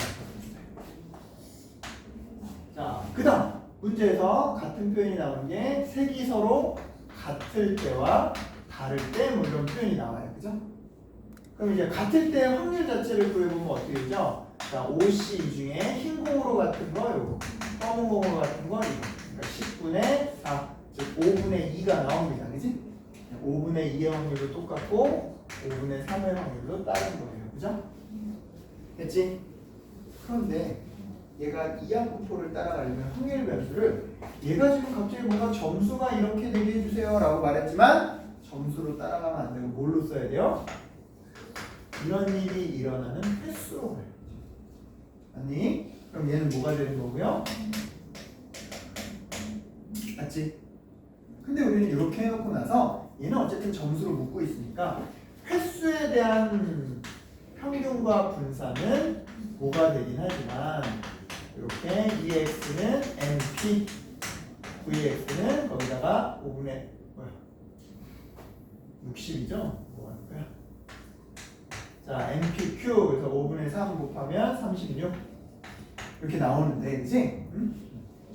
자, 그 다음 문제에서 같은 표현이 나오는 게 색이 서로 같을 때와 다를 때 뭐 이런 표현이 나와요. 그죠? 그럼 이제 같을 때 확률 자체를 구해보면 어떻게 되죠? 자, OC 중에 흰 공으로 같은 거 요거, 검은 공으로 같은 거 이거. 그러니까 10분의 4, 즉 5분의 2가 나옵니다. 그지? 5분의 2의 확률도 똑같고 5분의 3의 확률도 다른 거예요. 그죠? 됐지? 그런데 얘가 이항분포를 따라가려면 확률 변수를 얘가 지금 갑자기 뭔가 점수가 이렇게 되게 해주세요 라고 말했지만 점수로 따라가면 안 되고 뭘로 써야 돼요? 이런 일이 일어나는 횟수로 가야죠. 아니? 그럼 얘는 뭐가 되는 거고요? 맞지? 근데 우리는 이렇게 해놓고 나서 얘는 어쨌든 점수로 묶고 있으니까 횟수에 대한 평균과 분산은 뭐가 되긴 하지만 이렇게 EX는 NP, VX는 거기다가 5분의 60이죠? 뭐 하는 거야? 자, NPQ 그래서 5분의 3 곱하면 36 이렇게 나오는데, 그치?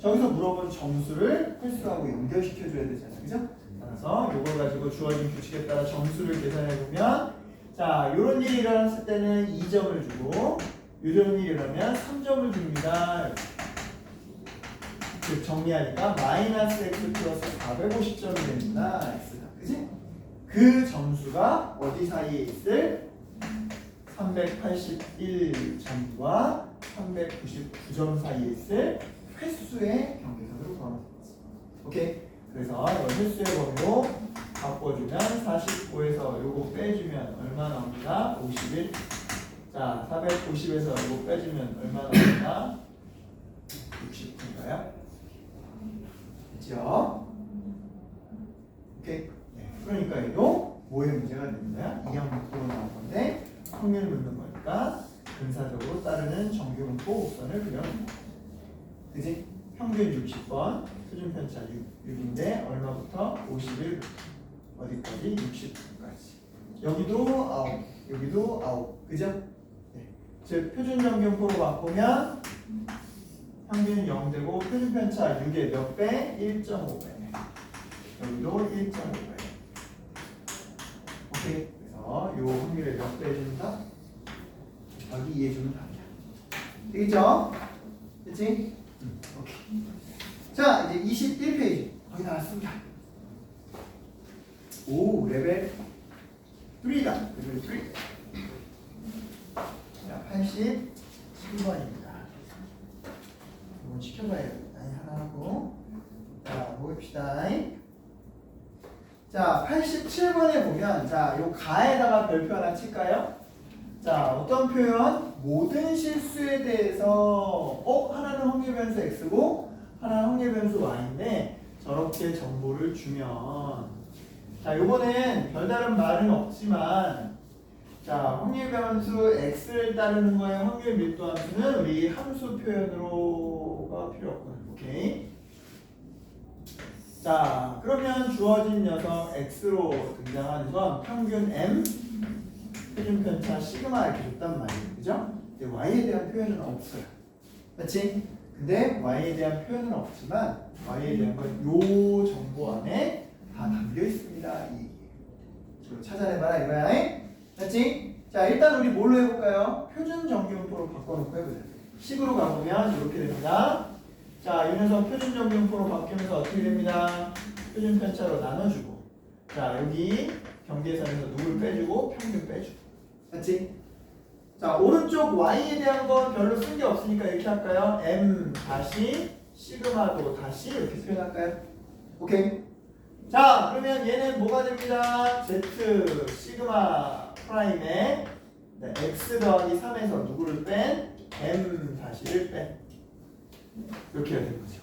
저기서 물어본 점수를 횟수하고 연결시켜줘야 되잖아, 그죠? 따라서 이걸 가지고 주어진 규칙에 따라 점수를 계산해보면 자, 요런 일이 일어났을 때는 2점을 주고 요런 일이 일어나면 3점을 줍니다. 즉 정리하니까 마이너스 x 플러스 450점이 됩니다. x가, 그지? 그 점수가 어디 사이에 있을? 381점과 399점 사이에 있을 횟수의 경계선으로 구하면 되겠지. 오케이? 그래서 이걸 횟수의 범위로 바꿔주면 45에서 요거 빼주면 얼마 나옵니다? 51. 자, 450에서 요거 빼주면 얼마 나옵니다? 60인가요? 됐죠? 오케이? 네. 그러니까 얘도 뭐의 문제가 되는 거야? 이항분포로 나온 건데 확률 묻는 거니까 근사적으로 따르는 정규분포 곡선을 그려놓는 거야. 그지? 평균 60번, 표준 편차 6인데 얼마부터? 51부터 어디까지? 60까지. 여기도 9, 여기도 9. 그죠? 네. 즉 표준 정규분포로 바꾸면 평균 0되고 표준 편차 6의 몇 배? 1.5배. 여기도 1.5배. 오케이. 그래서 요 확률의 몇 배 해준다? 여기 이해해주면 답이야. 되겠죠? 그치? 오케이. 자, 이제 21페이지. 거의 다 왔습니다. 오, 레벨 3다. 레벨 3. 자, 87번입니다. 이건 시켜봐야겠다. 하나 하고. 자, 보봅시다. 자, 87번에 보면, 자, 요 가에다가 별표 하나 칠까요? 자, 어떤 표현? 모든 실수에 대해서, 하나는 확률 변수 x고, 하나는 확률 변수 y인데, 저렇게 정보를 주면, 자, 요거는 별다른 말은 없지만, 자, 확률 변수 x를 따르는 거에 확률 밀도 함수는 우리 함수 표현으로가 필요 없거든요. 오케이? 자, 그러면 주어진 녀석 x로 등장하는 건 평균 m, 표준 편차 시그마 이렇게 줬단 말이에요. 그죠? 근데 y에 대한 표현은 없어요. 맞지? 근데 y에 대한 표현은 없지만 y에 대한 건 요 정보 안에 다 담겨 있습니다. 이 얘기예요. 이거 찾아내봐라 이거야. 맞지? 자, 일단 우리 뭘로 해볼까요? 표준 정규분포로 바꿔놓고 해보자. 식으로 가보면 이렇게 됩니다. 자, 이 녀석 표준 정규분포로 바뀌면서 어떻게 됩니다? 표준 편차로 나눠주고, 자, 여기 경계선에서 누굴 빼주고 평균 빼주고. 맞지? 자, 오른쪽 y에 대한 건 별로 쓴 게 없으니까 이렇게 할까요? m 다시 시그마도 다시 이렇게 표현할까요? 오케이. 자, 그러면 얘는 뭐가 됩니다? z 시그마 프라임에 x 더하기 3에서 누구를 뺀? m 다시를 뺀. 이렇게 해야 되는 거죠.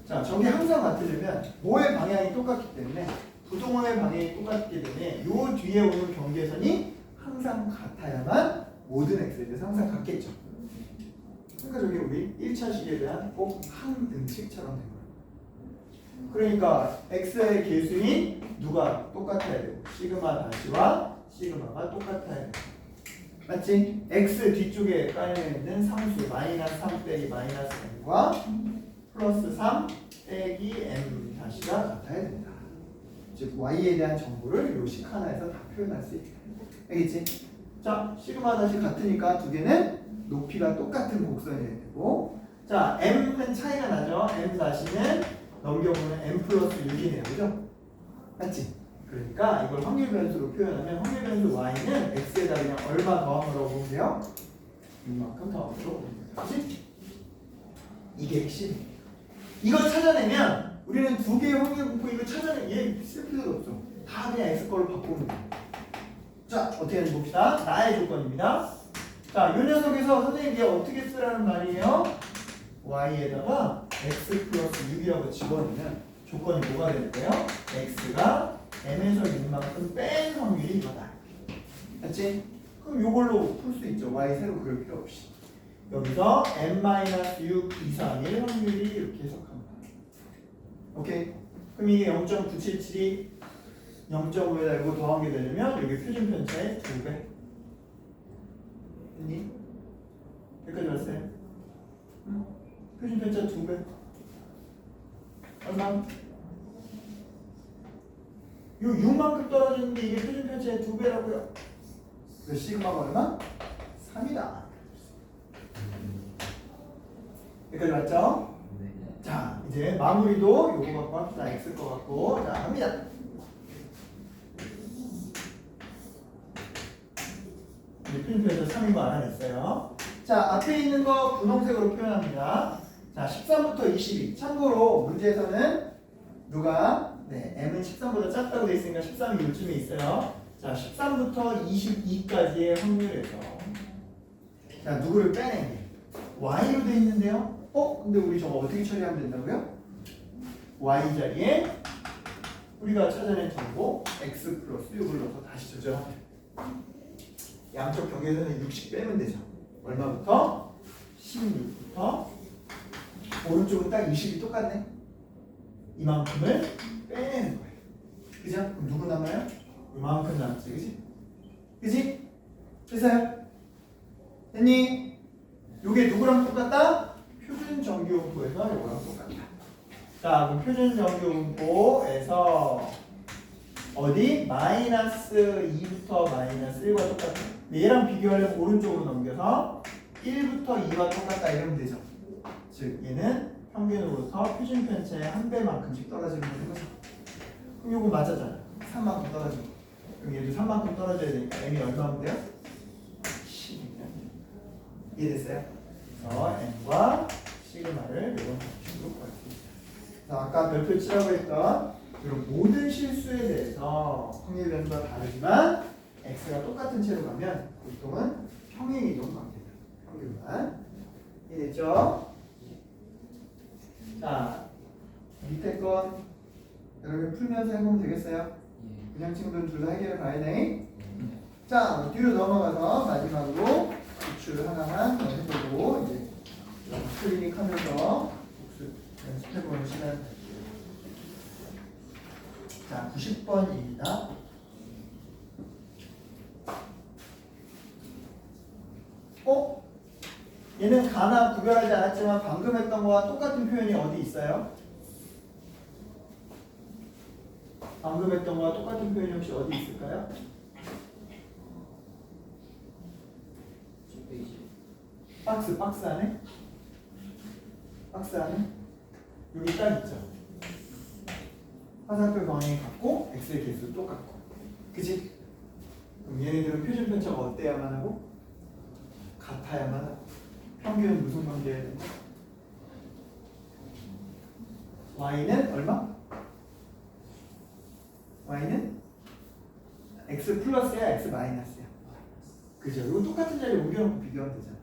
자, 저게 항상 같으려면 뭐의 방향이 똑같기 때문에, 부동호의 방향이 똑같기 때문에 요 뒤에 오는 경계선이 항상 같아야만 모든 x에 대해서 항상 같겠죠. 그러니까 저기 우리 1차식에 대한 꼭 항등식처럼 된 거예요. 그러니까 x의 계수인 누가 똑같아야 되고, 시그마 다시와 시그마가 똑같아야 되고. 맞지? x 뒤쪽에 깔려있는 상수 마이너스 3 빼기 마이너스 m과 플러스 3 빼기 m 다시가 같아야 된다. 즉 y에 대한 정보를 요 식 하나에서 다 표현할 수 있다. 알겠지? 자, 시그마 다시 같으니까 두 개는 높이가 똑같은 곡선이 되고, 자, m은 차이가 나죠? m 다시는 넘겨보면 m 플러스 6이네요. 그죠? 맞지? 그러니까 이걸 확률 변수로 표현하면 확률 변수 y는 x에다 그냥 얼마 더한 거라고 보면 돼요? 이만큼 더한 거라고 보면 돼요. 그치? 이게 핵심이에요. 이걸 찾아내면 우리는 두 개의 확률 분포 이거 얘 쓸 필요도 없어. 다 그냥 x 걸로 바꾸면 돼요. 자, 어떻게 하는지 봅시다. 나의 조건입니다. 자, 이 녀석에서 선생님 얘 어떻게 쓰라는 말이에요? y에다가 x 플러스 6이라고 집어넣으면 조건이 뭐가 될까요? x가 m에서 6만큼 뺀 확률이 이거다. 맞지? 그럼 이걸로 풀 수 있죠. y 새로 그럴 필요 없이. 여기서 m-6 이상일 확률이 이렇게 해석합니다. 오케이? 그럼 이게 0.977이 0.5에다 이거 더한 게 되려면 여기 표준 편차의 2배. 됐니? 여기까지 왔어요? 응? 표준 편차 2배. 얼마? 요 6만큼 떨어지는데 이게 표준 편차의 2배라고요. 그 시그마가 얼마? 3이다. 여기까지 왔죠? 네. 자, 이제 마무리도 요거 갖고 합시다. x 거 갖고. 자, 합니다. 이제 표준 편차 3인 거 알아냈어요. 자, 앞에 있는 거 분홍색으로 표현합니다. 자, 13부터 22. 참고로 문제에서는 누가 m은 13보다 작다고 돼 있으니까 13이 요쯤에 있어요. 자, 13부터 22까지의 확률에서 자, 누구를 빼내게? y로 돼 있는데요. 근데 우리 저거 어떻게 처리하면 된다고요? y 자리에 우리가 찾아낸 정보 x 플러스 6을 넣어서 다시 조정하면 양쪽 경계선을 60 빼면 되죠. 얼마부터? 16부터 오른쪽은 딱 20이 똑같네. 이만큼을 빼내는 거예요. 그죠? 그럼 누구 남아요? 이만큼 남지, 그지? 그지? 됐어요? 됐니? 요게 누구랑 똑같다? 표준 정규분포에서 요거랑 똑같다. 자, 그럼 표준 정규분포에서 어디? 마이너스 2부터 마이너스 1과 똑같아. 얘랑 비교하려면 오른쪽으로 넘겨서 1부터 2와 똑같다 이러면 되죠. 즉 얘는 평균으로부터 표준 편차의 한 배만큼씩 떨어지는 거죠. 그럼 요거 맞아잖아. 3만큼 떨어지고. 그럼 얘도 3만큼 떨어져야 되니까 m이 얼마면 돼요? 10이면 이해됐어요? 그래서 m과 시그마를 이런 방식으로 구할 수 있어요. 자, 아까 별표 치라고 했던 이런 모든 실수에 대해서 확률 변수가 다르지만 x가 똑같은 채로 가면 보통은 평행이동 관계다. 평균만. 이해됐죠? 자, 밑에 건 여러분 풀면서 해보면 되겠어요? 그냥 친구들은 둘 다 해결을 봐야 돼. 자, 뒤로 넘어가서 마지막으로 기출 하나만 더 해보고 이제 클리닉 하면서 복습 연습해보는 시간 갈게요. 자, 90번입니다. 얘는 가나 구별하지 않았지만 방금 했던 거와 똑같은 표현이 어디 있어요? 방금 했던 거와 똑같은 표현이 혹시 어디 있을까요? 박스 안에? 박스 안에? 여기 딱 있죠? 화살표 방향이 같고 x의 개수 똑같고 그치? 그럼 얘네들은 표준 편차가 어때야만 하고? 같아야만 하고 평균은 무슨 관계여야 된다? y는 얼마? y는 x 플러스야 x 마이너스야 그죠? 이거 똑같은 자리에 옮겨놓고 비교하면 되잖아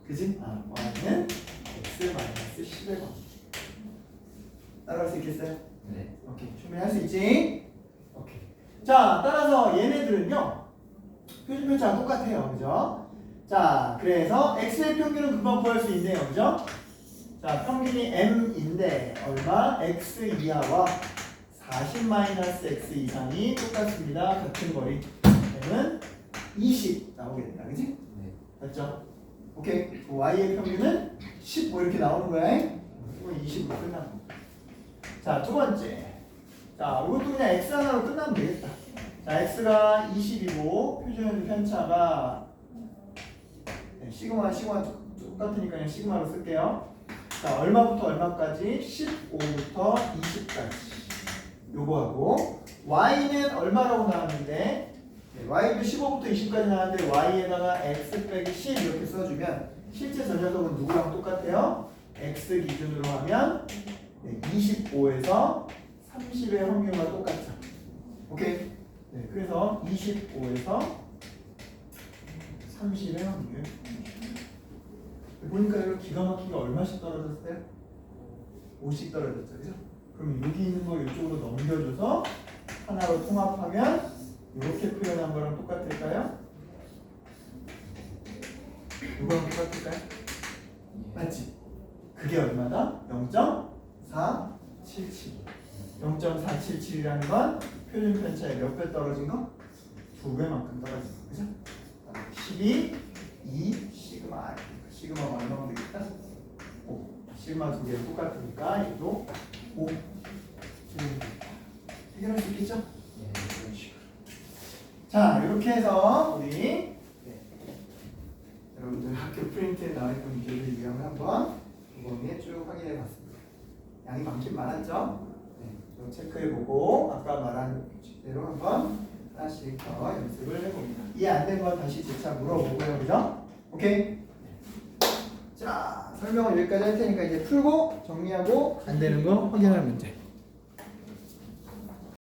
그지? y는 x 마이너스 10의 관계 따라갈 수 있겠어요? 네. 오케이 충분히 할 수 있지? 오케이 자 따라서 얘네들은요 표준 편차가 똑같아요 그죠? 자 그래서 x의 평균은 금방 구할 수 있네요 그죠? 자 평균이 m인데 얼마? x 이하와 40-x 이상이 똑같습니다 같은 거리 m은 20 나오겠다 그지? 네. 맞죠? 오케이 y의 평균은 10 뭐 이렇게 나오는 거야 이거 20으로 끝나고 자 두번째 자 이것도 그냥 x 하나로 끝나면 되겠다 자 x가 20이고 표준 편차가 시그마 똑같으니까 그냥 시그마로 쓸게요. 자 얼마부터 얼마까지? 15부터 20까지 요거하고 y는 얼마라고 나왔는데 y도 15부터 20까지 나왔는데 y에다가 x 빼기 10 이렇게 써주면 실제 저 녀석은 누구랑 똑같아요? x 기준으로 하면 25에서 30의 확률과 똑같죠. 오케이? 네, 그래서 25에서 30의 확률 보니까 이거 기가 막히게 얼마씩 떨어졌어요? 5씩 떨어졌죠 그죠? 그럼 여기 있는 거 이쪽으로 넘겨줘서 하나로 통합하면 이렇게 표현한 거랑 똑같을까요? 이거랑 똑같을까요? 맞지? 그게 얼마다? 0.477 0.477이라는 건 표준 편차에 몇 배 떨어진 거? 2배만큼 떨어진 거 그죠? 12, 2, 시그마 시그마가 얼마면 되겠다? 5 시그마 두 개는 똑같으니까 얘도 5 해결할 수 있겠죠? 이런 식으로 자 이렇게 해서 우리 여러분들 학교 프린트에 나와 있는 문제들 유형을 한번 구멍에 쭉 확인해 봤습니다. 양이 많긴 많았죠? 네, 체크해보고 아까 말한 대로 한번 하나씩 더 연습을 해봅니다. 이해 안 된 건 다시 재차 물어보고요, 그죠? 오케이? 자, 설명을 여기까지 할 테니까 이제 풀고 정리하고 안 되는 거 확인할 문제.